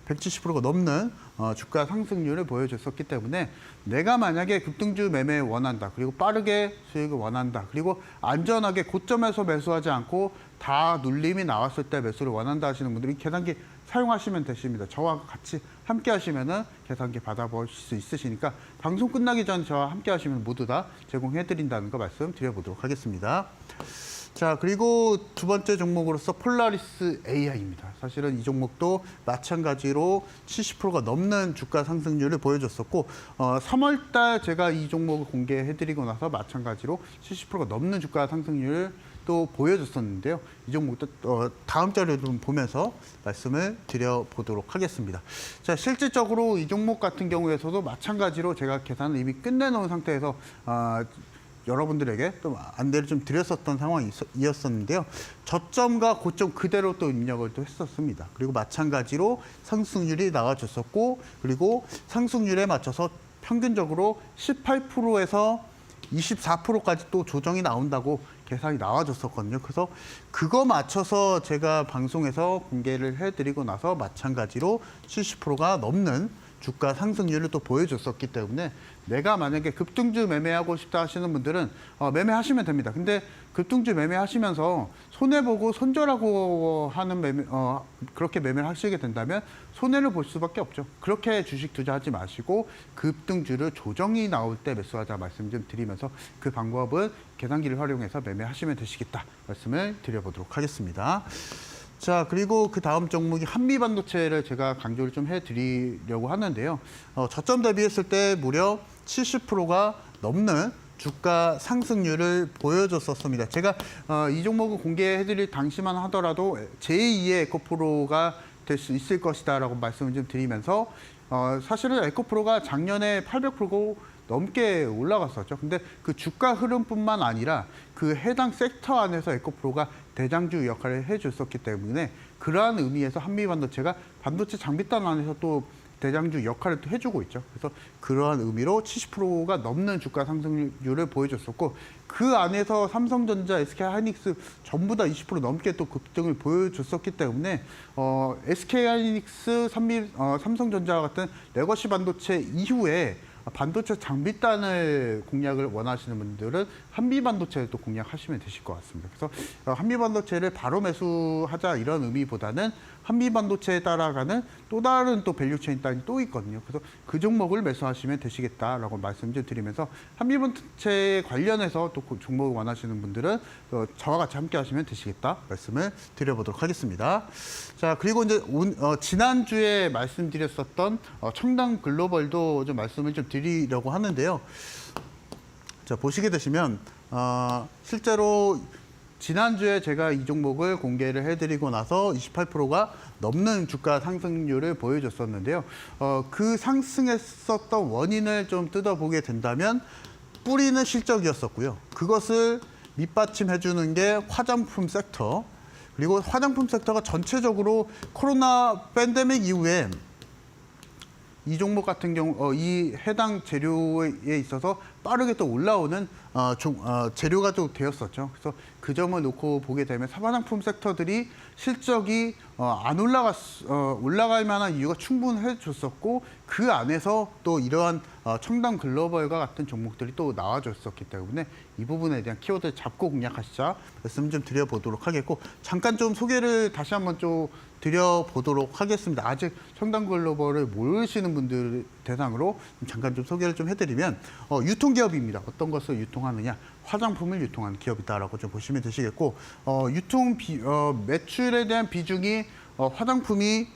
170%가 넘는 주가 상승률을 보여줬었기 때문에 내가 만약에 급등주 매매 원한다. 그리고 빠르게 수익을 원한다. 그리고 안전하게 고점에서 매수하지 않고 다 눌림이 나왔을 때 매수를 원한다 하시는 분들이 계산기 사용하시면 되십니다. 저와 같이 함께 하시면은 계산기 받아보실 수 있으시니까 방송 끝나기 전 저와 함께 하시면 모두 다 제공해드린다는 거 말씀드려보도록 하겠습니다. 자, 그리고 두 번째 종목으로서 폴라리스 AI입니다. 사실은 이 종목도 마찬가지로 70%가 넘는 주가 상승률을 보여줬었고 3월 달 제가 이 종목을 공개해드리고 나서 마찬가지로 70%가 넘는 주가 상승률을 또 보여줬었는데요. 이 종목도 다음 자료를 좀 보면서 말씀을 드려보도록 하겠습니다. 자, 실질적으로 이 종목 같은 경우에서도 마찬가지로 제가 계산을 이미 끝내놓은 상태에서 여러분들에게 또 안내를 좀 드렸었던 상황이었었는데요. 저점과 고점 그대로 또 입력을 또 했었습니다. 그리고 마찬가지로 상승률이 나와줬었고, 그리고 상승률에 맞춰서 평균적으로 18%에서 24%까지 또 조정이 나온다고 계산이 나와줬었거든요. 그래서 그거 맞춰서 제가 방송에서 공개를 해드리고 나서 마찬가지로 70%가 넘는 주가 상승률을 또 보여줬었기 때문에 내가 만약에 급등주 매매하고 싶다 하시는 분들은 매매하시면 됩니다. 근데 급등주 매매하시면서 손해보고 손절하고 하는 그렇게 매매를 하시게 된다면 손해를 볼 수밖에 없죠. 그렇게 주식 투자하지 마시고 급등주를 조정이 나올 때 매수하자 말씀 좀 드리면서 그 방법은 계산기를 활용해서 매매하시면 되시겠다 말씀을 드려보도록 하겠습니다. 자, 그리고 그 다음 종목이 한미반도체를 제가 강조를 좀 해드리려고 하는데요. 저점 대비했을 때 무려 70%가 넘는 주가 상승률을 보여줬었습니다. 제가 이 종목을 공개해드릴 당시만 하더라도 제2의 에코프로가 될 수 있을 것이다라고 말씀을 좀 드리면서 사실은 에코프로가 작년에 800% 넘게 올라갔었죠. 근데 그 주가 흐름뿐만 아니라 그 해당 섹터 안에서 에코프로가 대장주 역할을 해줬었기 때문에 그러한 의미에서 한미반도체가 반도체 장비단 안에서 또 대장주 역할을 또 해주고 있죠. 그래서 그러한 의미로 70%가 넘는 주가 상승률을 보여줬었고 그 안에서 삼성전자, SK하이닉스 전부 다 20% 넘게 또 급등을 보여줬었기 때문에 SK하이닉스, 삼성전자 같은 레거시 반도체 이후에 반도체 장비단을 공략을 원하시는 분들은 한미반도체를 또 공략하시면 되실 것 같습니다. 그래서 한미반도체를 바로 매수하자 이런 의미보다는 한미반도체에 따라가는 또 다른 또 밸류체인 단이 또 있거든요. 그래서 그 종목을 매수하시면 되시겠다라고 말씀 좀 드리면서 한미반도체 관련해서 또 그 종목을 원하시는 분들은 저와 같이 함께 하시면 되시겠다 말씀을 드려보도록 하겠습니다. 자, 그리고 이제 지난주에 말씀드렸었던 청담 글로벌도 좀 말씀을 좀 드리려고 하는데요. 자, 보시게 되시면 실제로 지난주에 제가 이 종목을 공개를 해드리고 나서 28%가 넘는 주가 상승률을 보여줬었는데요. 그 상승했었던 원인을 좀 뜯어보게 된다면 뿌리는 실적이었었고요. 그것을 밑받침해주는 게 화장품 섹터, 그리고 화장품 섹터가 전체적으로 코로나 팬데믹 이후에 이 종목 같은 경우 이 해당 재료에 있어서 빠르게 또 올라오는 재료가 또 되었었죠. 그래서 그 점을 놓고 보게 되면 화장품 섹터들이 실적이 안 올라갈 만한 이유가 충분해 줬었고 그 안에서 또 이러한 청담 글로벌과 같은 종목들이 또 나와줬었기 때문에 이 부분에 대한 키워드를 잡고 공략하시자 말씀 좀 드려보도록 하겠고 잠깐 좀 소개를 다시 한번 좀 드려보도록 하겠습니다. 아직 청담 글로벌을 모르시는 분들 대상으로 잠깐 좀 소개를 좀 해드리면 유통기업입니다. 어떤 것을 유통하느냐? 화장품을 유통하는 기업이다라고 좀 보시면 되시겠고 매출에 대한 비중이 화장품이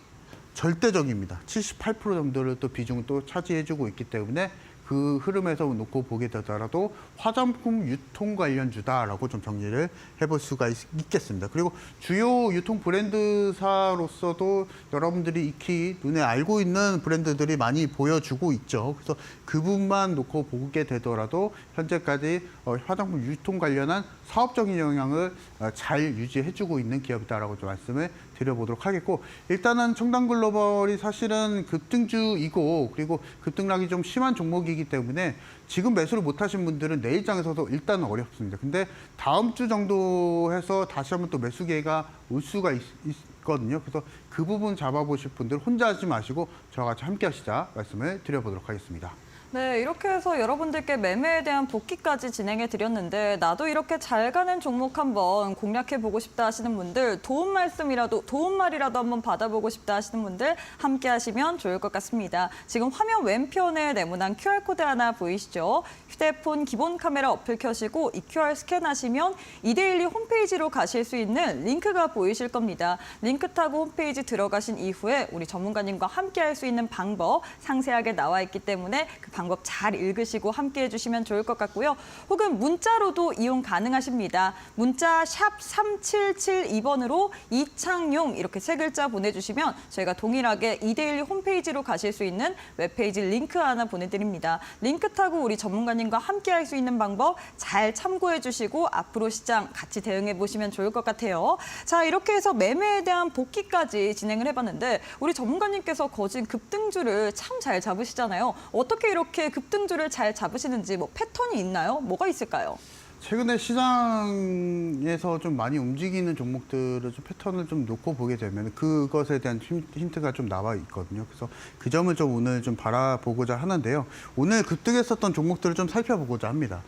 절대적입니다. 78% 정도를 또 비중을 또 차지해주고 있기 때문에 그 흐름에서 놓고 보게 되더라도 화장품 유통 관련주다라고 좀 정리를 해볼 수가 있겠습니다. 그리고 주요 유통 브랜드사로서도 여러분들이 익히 눈에 알고 있는 브랜드들이 많이 보여주고 있죠. 그래서 그 부분만 놓고 보게 되더라도 현재까지 화장품 유통 관련한 사업적인 영향을 잘 유지해주고 있는 기업이다라고 좀 말씀을 드려보도록 하겠고 일단은 청담글로벌이 사실은 급등주이고 그리고 급등락이 좀 심한 종목이기 때문에 지금 매수를 못하신 분들은 내일장에서도 일단은 어렵습니다. 근데 다음 주 정도 해서 다시 한번 또 매수 기회가 올 수가 있거든요. 그래서 그 부분 잡아보실 분들 혼자 하지 마시고 저와 같이 함께 하시자 말씀을 드려보도록 하겠습니다. 네, 이렇게 해서 여러분들께 매매에 대한 복귀까지 진행해 드렸는데 나도 이렇게 잘 가는 종목 한번 공략해 보고 싶다 하시는 분들 도움 말이라도 한번 받아보고 싶다 하시는 분들 함께 하시면 좋을 것 같습니다. 지금 화면 왼편에 네모난 QR코드 하나 보이시죠? 휴대폰 기본 카메라 어플 켜시고 이 QR 스캔하시면 이데일리 홈페이지로 가실 수 있는 링크가 보이실 겁니다. 링크 타고 홈페이지 들어가신 이후에 우리 전문가님과 함께 할 수 있는 방법 상세하게 나와 있기 때문에 그 방법 잘 읽으시고 함께 해주시면 좋을 것 같고요. 혹은 문자로도 이용 가능하십니다. 문자 샵 3772번으로 이창용 이렇게 세 글자 보내주시면 저희가 동일하게 이데일리 홈페이지로 가실 수 있는 웹페이지 링크 하나 보내드립니다. 링크 타고 우리 전문가님과 함께 할 수 있는 방법 잘 참고해 주시고 앞으로 시장 같이 대응해 보시면 좋을 것 같아요. 자, 이렇게 해서 매매에 대한 복귀까지 진행을 해봤는데 우리 전문가님께서 거진 급등주를 참 잘 잡으시잖아요. 어떻게 이렇게 급등주를 잘 잡으시는지 뭐 패턴이 있나요? 뭐가 있을까요? 최근에 시장에서 좀 많이 움직이는 종목들을 좀 패턴을 좀 놓고 보게 되면 그것에 대한 힌트가 좀 나와 있거든요. 그래서 그 점을 좀 오늘 좀 바라보고자 하는데요. 오늘 급등했었던 종목들을 좀 살펴보고자 합니다.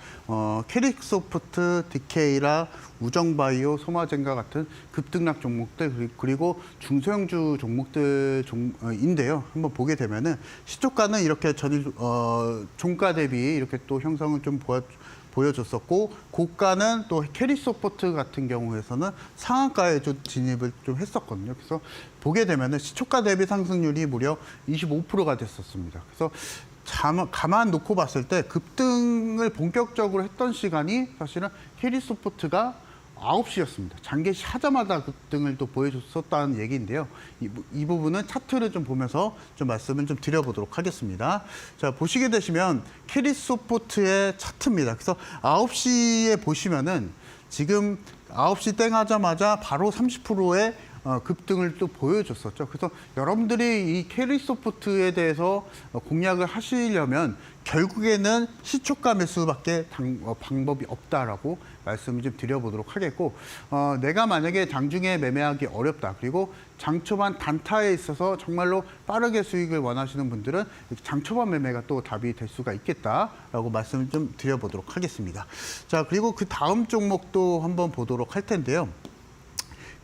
캐릭소프트, 디케이라, 우정바이오, 소마젠과 같은 급등락 종목들 그리고 중소형주 종목들인데요. 한번 보게 되면은 시초가는 이렇게 종가 대비 이렇게 또 형성을 좀 보여줬었고 고가는 또 캐리소프트 같은 경우에서는 상한가에 좀 진입을 좀 했었거든요. 그래서 보게 되면은 시초가 대비 상승률이 무려 25%가 됐었습니다. 그래서 가만 놓고 봤을 때 급등을 본격적으로 했던 시간이 사실은 캐리소프트가 9시였습니다. 장개시 하자마자 급등을 또 보여줬었다는 얘기인데요. 이 부분은 차트를 좀 보면서 좀 말씀을 좀 드려보도록 하겠습니다. 자, 보시게 되시면 캐리소프트의 차트입니다. 그래서 9시에 보시면은 지금 9시 땡 하자마자 바로 30%의 급등을 또 보여줬었죠. 그래서 여러분들이 이 캐리소프트에 대해서 공략을 하시려면 결국에는 시초가 매수밖에 방법이 없다라고 말씀을 좀 드려보도록 하겠고, 내가 만약에 장중에 매매하기 어렵다. 그리고 장초반 단타에 있어서 정말로 빠르게 수익을 원하시는 분들은 장초반 매매가 또 답이 될 수가 있겠다라고 말씀을 좀 드려보도록 하겠습니다. 자, 그리고 그 다음 종목도 한번 보도록 할 텐데요.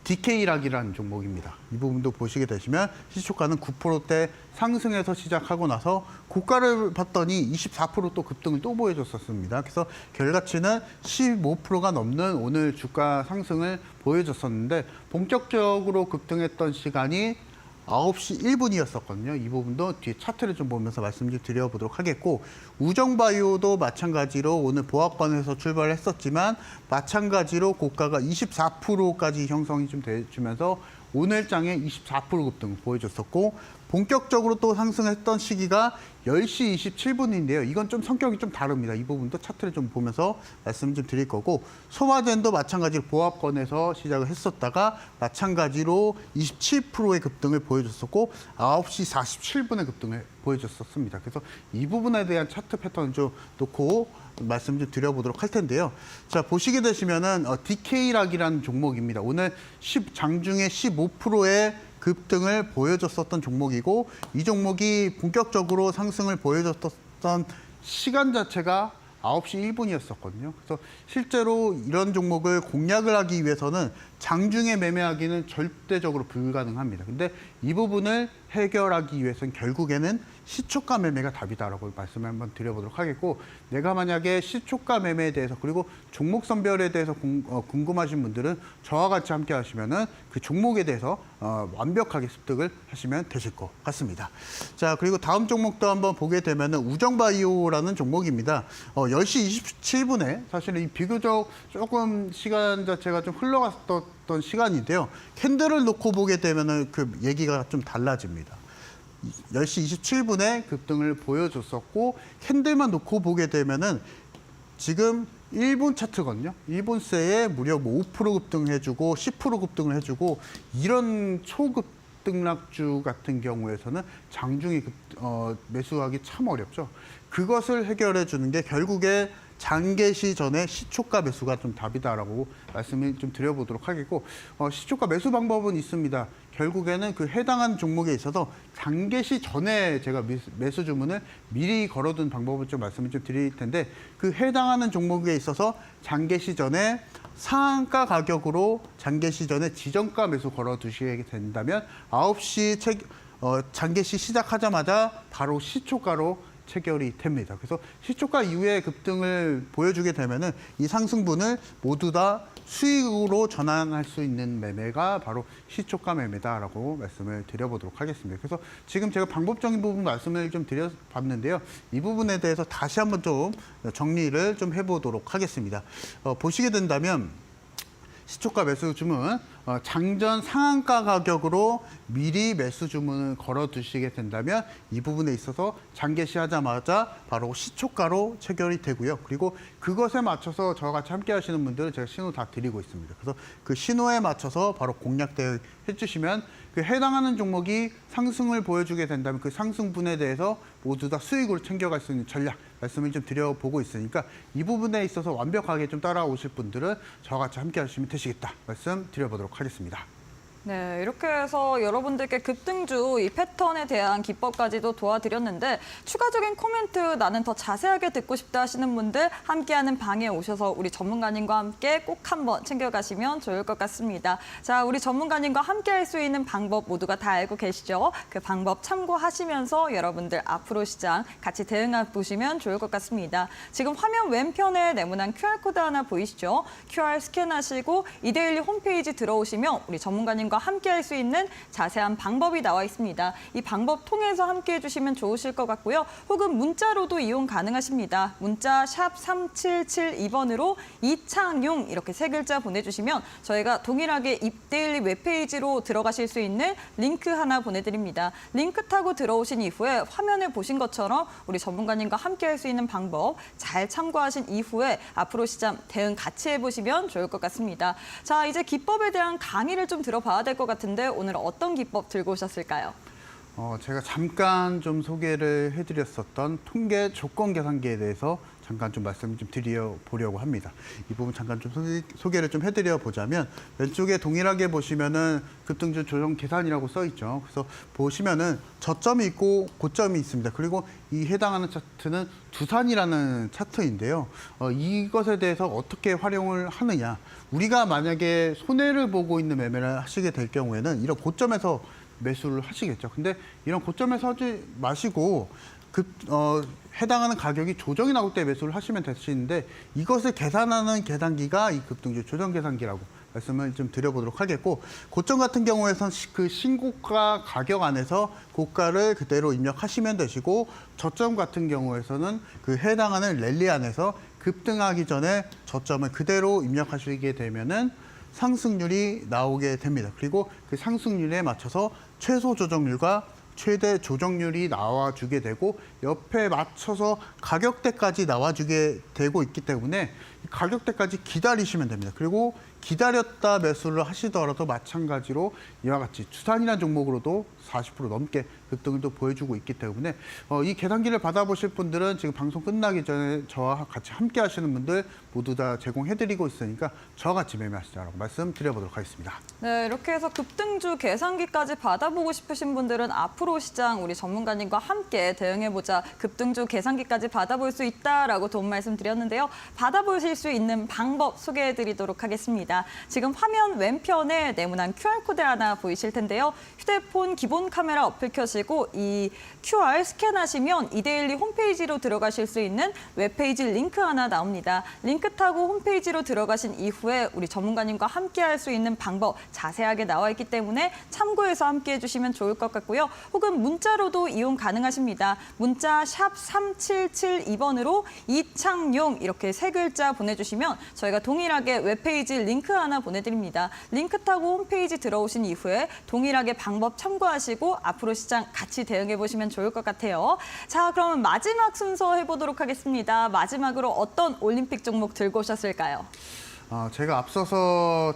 DK락이라는 종목입니다. 이 부분도 보시게 되시면 시초가는 9%대 상승해서 시작하고 나서 고가를 봤더니 24% 급등을 또 보여줬었습니다. 그래서 결과치는 15%가 넘는 오늘 주가 상승을 보여줬었는데 본격적으로 급등했던 시간이 9시 1분이었었거든요. 이 부분도 뒤에 차트를 좀 보면서 말씀 좀 드려보도록 하겠고, 우정바이오도 마찬가지로 오늘 보합권에서 출발했었지만 마찬가지로 고가가 24%까지 형성이 좀 돼주면서 오늘 장에 24% 급등 보여줬었고, 본격적으로 또 상승했던 시기가 10시 27분인데요. 이건 좀 성격이 좀 다릅니다. 이 부분도 차트를 좀 보면서 말씀 좀 드릴 거고, 소화젠도 마찬가지로 보합권에서 시작을 했었다가 마찬가지로 27%의 급등을 보여줬었고 9시 47분의 급등을 보여줬었습니다. 그래서 이 부분에 대한 차트 패턴을 좀 놓고 말씀 좀 드려보도록 할 텐데요. 자, 보시게 되시면은 DK락이라는 종목입니다. 오늘 장중에 15%의 급등을 보여줬었던 종목이고, 이 종목이 본격적으로 상승을 보여줬던 시간 자체가 9시 1분이었었거든요. 그래서 실제로 이런 종목을 공략을 하기 위해서는 장중에 매매하기는 절대적으로 불가능합니다. 근데 이 부분을 해결하기 위해서는 결국에는 시초가 매매가 답이다라고 말씀을 한번 드려보도록 하겠고, 내가 만약에 시초가 매매에 대해서 그리고 종목 선별에 대해서 궁금하신 분들은 저와 같이 함께 하시면은 그 종목에 대해서 완벽하게 습득을 하시면 되실 것 같습니다. 자, 그리고 다음 종목도 한번 보게 되면은 우정바이오라는 종목입니다. 10시 27분에 사실은 이 비교적 조금 시간 자체가 좀 흘러갔던 시간인데요. 캔들을 놓고 보게 되면은 그 얘기가 좀 달라집니다. 10시 27분에 급등을 보여줬었고, 캔들만 놓고 보게 되면은 지금 1분 차트거든요. 1분세에 무려 5% 급등해주고 10% 급등을 해주고, 이런 초급등락주 같은 경우에서는 장중에 매수하기 참 어렵죠. 그것을 해결해 주는 게 결국에 장개시 전에 시초가 매수가 좀 답이다라고 말씀을 좀 드려보도록 하겠고, 시초가 매수 방법은 있습니다. 결국에는 그 해당한 종목에 있어서 장개시 전에 제가 매수 주문을 미리 걸어둔 방법을 좀 말씀을 좀 드릴 텐데, 그 해당하는 종목에 있어서 장개시 전에 상한가 가격으로 장개시 전에 지정가 매수 걸어두시게 된다면 9시 장개시 시작하자마자 바로 시초가로 체결이 됩니다. 그래서 시초가 이후에 급등을 보여주게 되면은 이 상승분을 모두 다 수익으로 전환할 수 있는 매매가 바로 시초가 매매다라고 말씀을 드려보도록 하겠습니다. 그래서 지금 제가 방법적인 부분 말씀을 좀 드려봤는데요. 이 부분에 대해서 다시 한번 좀 정리를 좀 해보도록 하겠습니다. 보시게 된다면 시초가 매수 주문, 장전 상한가 가격으로 미리 매수 주문을 걸어두시게 된다면 이 부분에 있어서 장개시 하자마자 바로 시초가로 체결이 되고요. 그리고 그것에 맞춰서 저와 같이 함께 하시는 분들은 제가 신호 다 드리고 있습니다. 그래서 그 신호에 맞춰서 바로 공략 대응 해주시면 그 해당하는 종목이 상승을 보여주게 된다면 그 상승분에 대해서 모두 다 수익으로 챙겨갈 수 있는 전략, 말씀을 좀 드려보고 있으니까 이 부분에 있어서 완벽하게 좀 따라오실 분들은 저와 같이 함께 하시면 되시겠다 말씀 드려보도록 하겠습니다. 네, 이렇게 해서 여러분들께 급등주 이 패턴에 대한 기법까지도 도와드렸는데 추가적인 코멘트 나는 더 자세하게 듣고 싶다 하시는 분들 함께하는 방에 오셔서 우리 전문가님과 함께 꼭 한번 챙겨가시면 좋을 것 같습니다. 자, 우리 전문가님과 함께할 수 있는 방법 모두가 다 알고 계시죠? 그 방법 참고하시면서 여러분들 앞으로 시장 같이 대응해 보시면 좋을 것 같습니다. 지금 화면 왼편에 네모난 QR코드 하나 보이시죠? QR 스캔하시고 이데일리 홈페이지 들어오시면 우리 전문가님 과 함께 할 수 있는 자세한 방법이 나와 있습니다. 이 방법 통해서 함께 해주시면 좋으실 것 같고요. 혹은 문자로도 이용 가능하십니다. 문자 샵 3772번으로 이창용 이렇게 세 글자 보내주시면 저희가 동일하게 이데일리 웹페이지로 들어가실 수 있는 링크 하나 보내드립니다. 링크 타고 들어오신 이후에 화면에 보신 것처럼 우리 전문가님과 함께 할 수 있는 방법 잘 참고하신 이후에 앞으로 시장 대응 같이 해보시면 좋을 것 같습니다. 자, 이제 기법에 대한 강의를 좀 들어봐야 될 것 같은데 오늘 어떤 기법 들고 오셨을까요? 제가 잠깐 좀 소개를 해드렸었던 통계 조건 계산기에 대해서 잠깐 좀 말씀 좀 드려보려고 합니다. 이 부분 잠깐 좀 소개를 좀 해드려 보자면 왼쪽에 동일하게 보시면은 급등주 조정 계산이라고 써 있죠. 그래서 보시면은 저점이 있고 고점이 있습니다. 그리고 이 해당하는 차트는 두산이라는 차트인데요. 이것에 대해서 어떻게 활용을 하느냐. 우리가 만약에 손해를 보고 있는 매매를 하시게 될 경우에는 이런 고점에서 매수를 하시겠죠. 근데 이런 고점에서 하지 마시고 해당하는 가격이 조정이 나올 때 매수를 하시면 되시는데 이것을 계산하는 계산기가 이 급등주 조정 계산기라고 말씀을 좀 드려보도록 하겠고 고점 같은 경우에선 그 신고가 가격 안에서 고가를 그대로 입력하시면 되시고 저점 같은 경우에서는 그 해당하는 랠리 안에서 급등하기 전에 저점을 그대로 입력하시게 되면은 상승률이 나오게 됩니다. 그리고 그 상승률에 맞춰서 최소 조정률과 최대 조정률이 나와주게 되고 옆에 맞춰서 가격대까지 나와주게 되고 있기 때문에 가격대까지 기다리시면 됩니다. 그리고 기다렸다 매수를 하시더라도 마찬가지로 이와 같이 두산이라는 종목으로도 40% 넘게 급등을 또 보여주고 있기 때문에 이 계산기를 받아보실 분들은 지금 방송 끝나기 전에 저와 같이 함께 하시는 분들 모두 다 제공해드리고 있으니까 저와 같이 매매하시자라고 말씀드려보도록 하겠습니다. 네, 이렇게 해서 급등주 계산기까지 받아보고 싶으신 분들은 앞으로 시장 우리 전문가님과 함께 대응해보자 급등주 계산기까지 받아볼 수 있다라고 도움 말씀드렸는데요. 받아보실 수 있는 방법 소개해드리도록 하겠습니다. 지금 화면 왼편에 네모난 QR코드 하나 보이실 텐데요. 휴대폰 기본 카메라 어플 켜시고 이 QR 스캔하시면 이데일리 홈페이지로 들어가실 수 있는 웹페이지 링크 하나 나옵니다. 링크 타고 홈페이지로 들어가신 이후에 우리 전문가님과 함께 할 수 있는 방법 자세하게 나와 있기 때문에 참고해서 함께 해주시면 좋을 것 같고요. 혹은 문자로도 이용 가능하십니다. 문자 샵 3772번으로 이창용 이렇게 세 글자 보내주시면 저희가 동일하게 웹페이지 링크 하나 보내드립니다. 링크 타고 홈페이지 들어오신 이후에 동일하게 방법 참고하시고 앞으로 시장 같이 대응해보시면 좋을 것 같아요. 자, 그러면 마지막 순서 해보도록 하겠습니다. 마지막으로 어떤 올림픽 종목 들고 오셨을까요? 제가 앞서서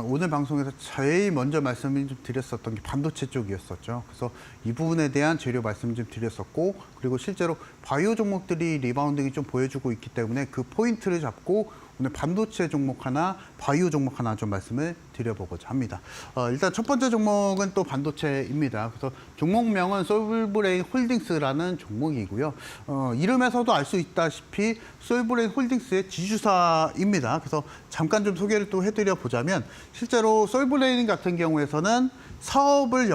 오늘 방송에서 제일 먼저 말씀을 좀 드렸었던 게 반도체 쪽이었었죠. 그래서 이 부분에 대한 재료 말씀 좀 드렸었고 그리고 실제로 바이오 종목들이 리바운딩이 좀 보여주고 있기 때문에 그 포인트를 잡고 오늘 반도체 종목 하나, 바이오 종목 하나 좀 말씀을 드려보고자 합니다. 일단 첫 번째 종목은 또 반도체입니다. 그래서 종목명은 솔브레인 홀딩스라는 종목이고요. 이름에서도 알 수 있다시피 솔브레인 홀딩스의 지주사입니다. 그래서 잠깐 좀 소개를 또 해드려 보자면 실제로 솔브레인 같은 경우에서는 사업을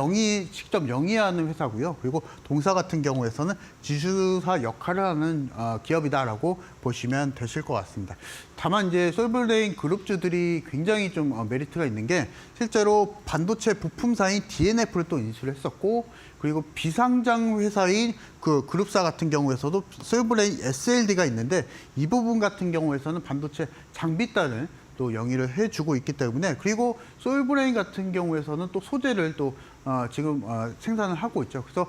직접 영위하는 회사고요. 그리고 동사 같은 경우에서는 지주사 역할을 하는 기업이다라고 보시면 되실 것 같습니다. 다만 이제 솔브레인 그룹주들이 굉장히 좀 메리트가 있는 게 실제로 반도체 부품사인 DNF를 또 인수를 했었고 그리고 비상장 회사인 그 그룹사 같은 경우에서도 솔브레인 SLD가 있는데 이 부분 같은 경우에서는 반도체 장비단을 또 영위를 해주고 있기 때문에 그리고 솔브레인 같은 경우에서는 또 소재를 또 지금 생산을 하고 있죠. 그래서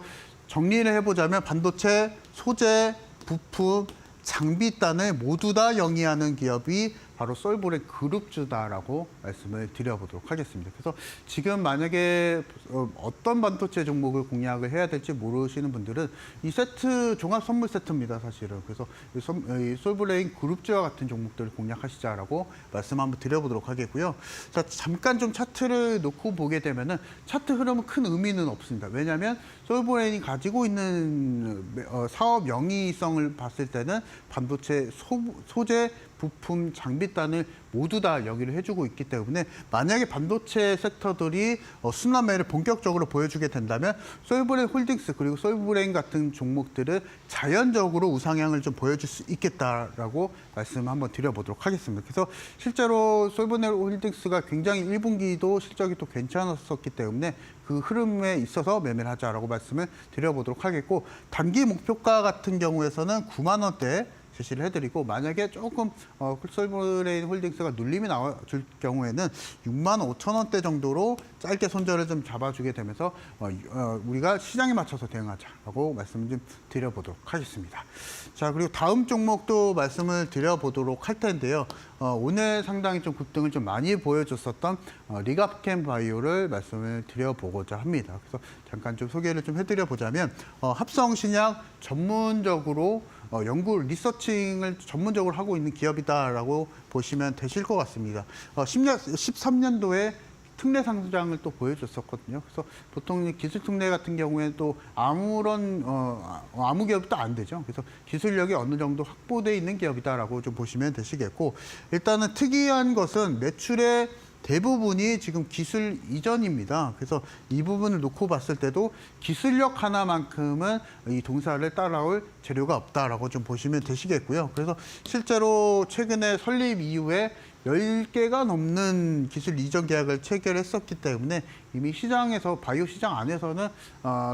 정리를 해보자면 반도체, 소재, 부품, 장비단을 모두 다 영위하는 기업이 바로 솔브레인 그룹주다라고 말씀을 드려보도록 하겠습니다. 그래서 지금 만약에 어떤 반도체 종목을 공략을 해야 될지 모르시는 분들은 이 세트 종합 선물 세트입니다, 사실은. 그래서 이 솔브레인 그룹주와 같은 종목들을 공략하시자라고 말씀 한번 드려보도록 하겠고요. 자, 잠깐 좀 차트를 놓고 보게 되면은 차트 흐름은 큰 의미는 없습니다. 왜냐하면 솔브레인이 가지고 있는 사업 영위성을 봤을 때는 반도체 소재, 부품, 장비단을 모두 다 여기를 해주고 있기 때문에 만약에 반도체 섹터들이 순환매를 본격적으로 보여주게 된다면 솔브레인 홀딩스 그리고 솔브레인 같은 종목들은 자연적으로 우상향을 좀 보여줄 수 있겠다라고 말씀 한번 드려보도록 하겠습니다. 그래서 실제로 솔브레인 홀딩스가 굉장히 1분기도 실적이 또 괜찮았었기 때문에 그 흐름에 있어서 매매를 하자라고 말씀을 드려보도록 하겠고, 단기 목표가 같은 경우에서는 9만 원대 제시를 해드리고, 만약에 조금 솔브레인 홀딩스가 눌림이 나와줄 경우에는 6만 5천 원대 정도로 짧게 손절을 좀 잡아주게 되면서 우리가 시장에 맞춰서 대응하자라고 말씀을 좀 드려보도록 하겠습니다. 자, 그리고 다음 종목도 말씀을 드려보도록 할 텐데요. 오늘 상당히 좀 급등을 좀 많이 보여줬었던 리가켄 바이오를 말씀을 드려보고자 합니다. 그래서 잠깐 좀 소개를 좀 해드려보자면 합성신약 전문적으로 연구 리서칭을 전문적으로 하고 있는 기업이다라고 보시면 되실 것 같습니다. 13년도에 특례 상장을 또 보여줬었거든요. 그래서 보통 기술 특례 같은 경우에는 또 아무런 아무 기업도 안 되죠. 그래서 기술력이 어느 정도 확보돼 있는 기업이다라고 좀 보시면 되시겠고, 일단은 특이한 것은 매출의 대부분이 지금 기술 이전입니다. 그래서 이 부분을 놓고 봤을 때도 기술력 하나만큼은 이 동사를 따라올 재료가 없다라고 좀 보시면 되시겠고요. 그래서 실제로 최근에 설립 이후에 10개가 넘는 기술 이전 계약을 체결했었기 때문에 이미 시장에서, 바이오 시장 안에서는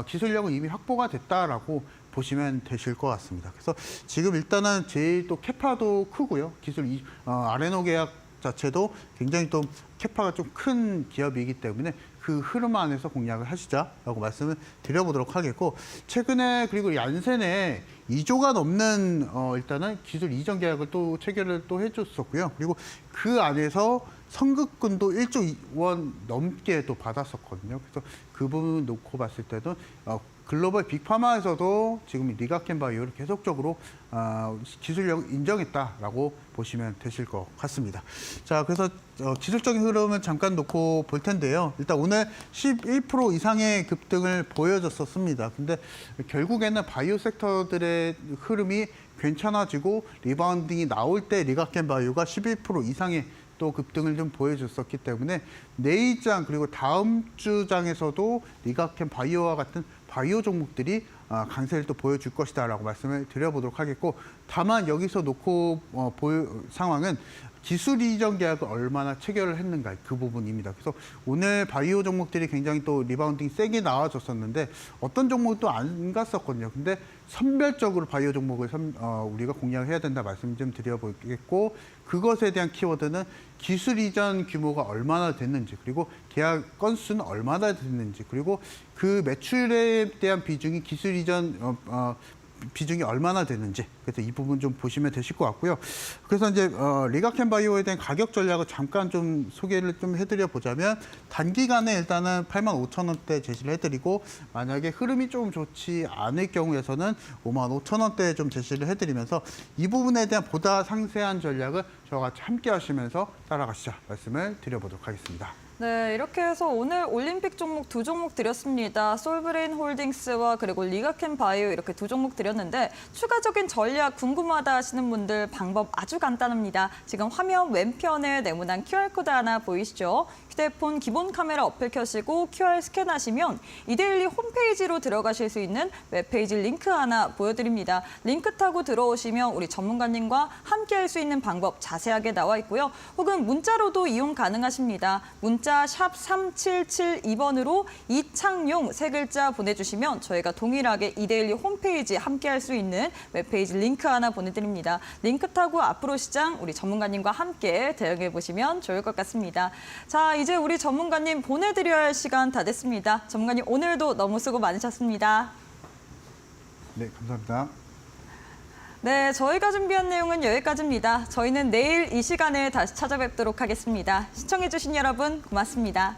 기술력은 이미 확보가 됐다라고 보시면 되실 것 같습니다. 그래서 지금 일단은 제일 또 캐파도 크고요. 기술 아레노 계약 자체도 굉장히 또 캐파가 좀 큰 기업이기 때문에 그 흐름 안에서 공략을 하시자라고 말씀을 드려보도록 하겠고, 최근에 그리고 얀센에 2조가 넘는 일단은 기술 이전 계약을 또 체결을 또 해줬었고요. 그리고 그 안에서 선급금도 1조 원 넘게 또 받았었거든요. 그래서 그 부분 놓고 봤을 때도 글로벌 빅파마에서도 지금 리가켄 바이오를 계속적으로 기술력 인정했다라고 보시면 되실 것 같습니다. 자, 그래서 기술적인 흐름은 잠깐 놓고 볼 텐데요. 일단 오늘 11% 이상의 급등을 보여줬었습니다. 근데 결국에는 바이오 섹터들의 흐름이 괜찮아지고 리바운딩이 나올 때 리가켄 바이오가 11% 이상의 또 급등을 좀 보여줬었기 때문에 내일장 그리고 다음 주장에서도 리가켄 바이오와 같은 바이오 종목들이 강세를 또 보여줄 것이다라고 말씀을 드려보도록 하겠고, 다만 여기서 놓고 볼 상황은 기술 이전 계약을 얼마나 체결을 했는가, 그 부분입니다. 그래서 오늘 바이오 종목들이 굉장히 또 리바운딩 세게 나와줬었는데 어떤 종목도 안 갔었거든요. 근데 선별적으로 바이오 종목을 우리가 공략을 해야 된다 말씀 좀 드려보겠고, 그것에 대한 키워드는 기술 이전 규모가 얼마나 됐는지, 그리고 계약 건수는 얼마나 됐는지, 그리고 그 매출에 대한 비중이 기술 이전 비중이 얼마나 되는지, 그래서 이 부분 좀 보시면 되실 것 같고요. 그래서 이제 리가켄 바이오에 대한 가격 전략을 잠깐 좀 소개를 좀 해드려 보자면, 단기간에 일단은 8만 5천 원대 제시를 해드리고, 만약에 흐름이 좀 좋지 않을 경우에서는 5만 5천 원대 좀 제시를 해드리면서 이 부분에 대한 보다 상세한 전략을 저와 같이 함께 하시면서 따라가시자 말씀을 드려보도록 하겠습니다. 네, 이렇게 해서 오늘 올림픽 종목 2종목 드렸습니다. 솔브레인 홀딩스와 그리고 리가켄 바이오 이렇게 2종목 드렸는데, 추가적인 전략 궁금하다 하시는 분들 방법 아주 간단합니다. 지금 화면 왼편에 네모난 QR코드 하나 보이시죠? 휴대폰 기본 카메라 어플 켜시고 QR 스캔하시면 이데일리 홈페이지로 들어가실 수 있는 웹페이지 링크 하나 보여드립니다. 링크 타고 들어오시면 우리 전문가님과 함께 할 수 있는 방법 자세하게 나와 있고요. 혹은 문자로도 이용 가능하십니다. 문자 샵 3772번으로 이창용 3글자 보내주시면 저희가 동일하게 이데일리 홈페이지 함께 할 수 있는 웹페이지 링크 하나 보내드립니다. 링크 타고 앞으로 시장 우리 전문가님과 함께 대응해 보시면 좋을 것 같습니다. 자, 이제 우리 전문가님 보내드려야 할 시간 다 됐습니다. 전문가님 오늘도 너무 수고 많으셨습니다. 네, 감사합니다. 네, 저희가 준비한 내용은 여기까지입니다. 저희는 내일 이 시간에 다시 찾아뵙도록 하겠습니다. 시청해주신 여러분 고맙습니다.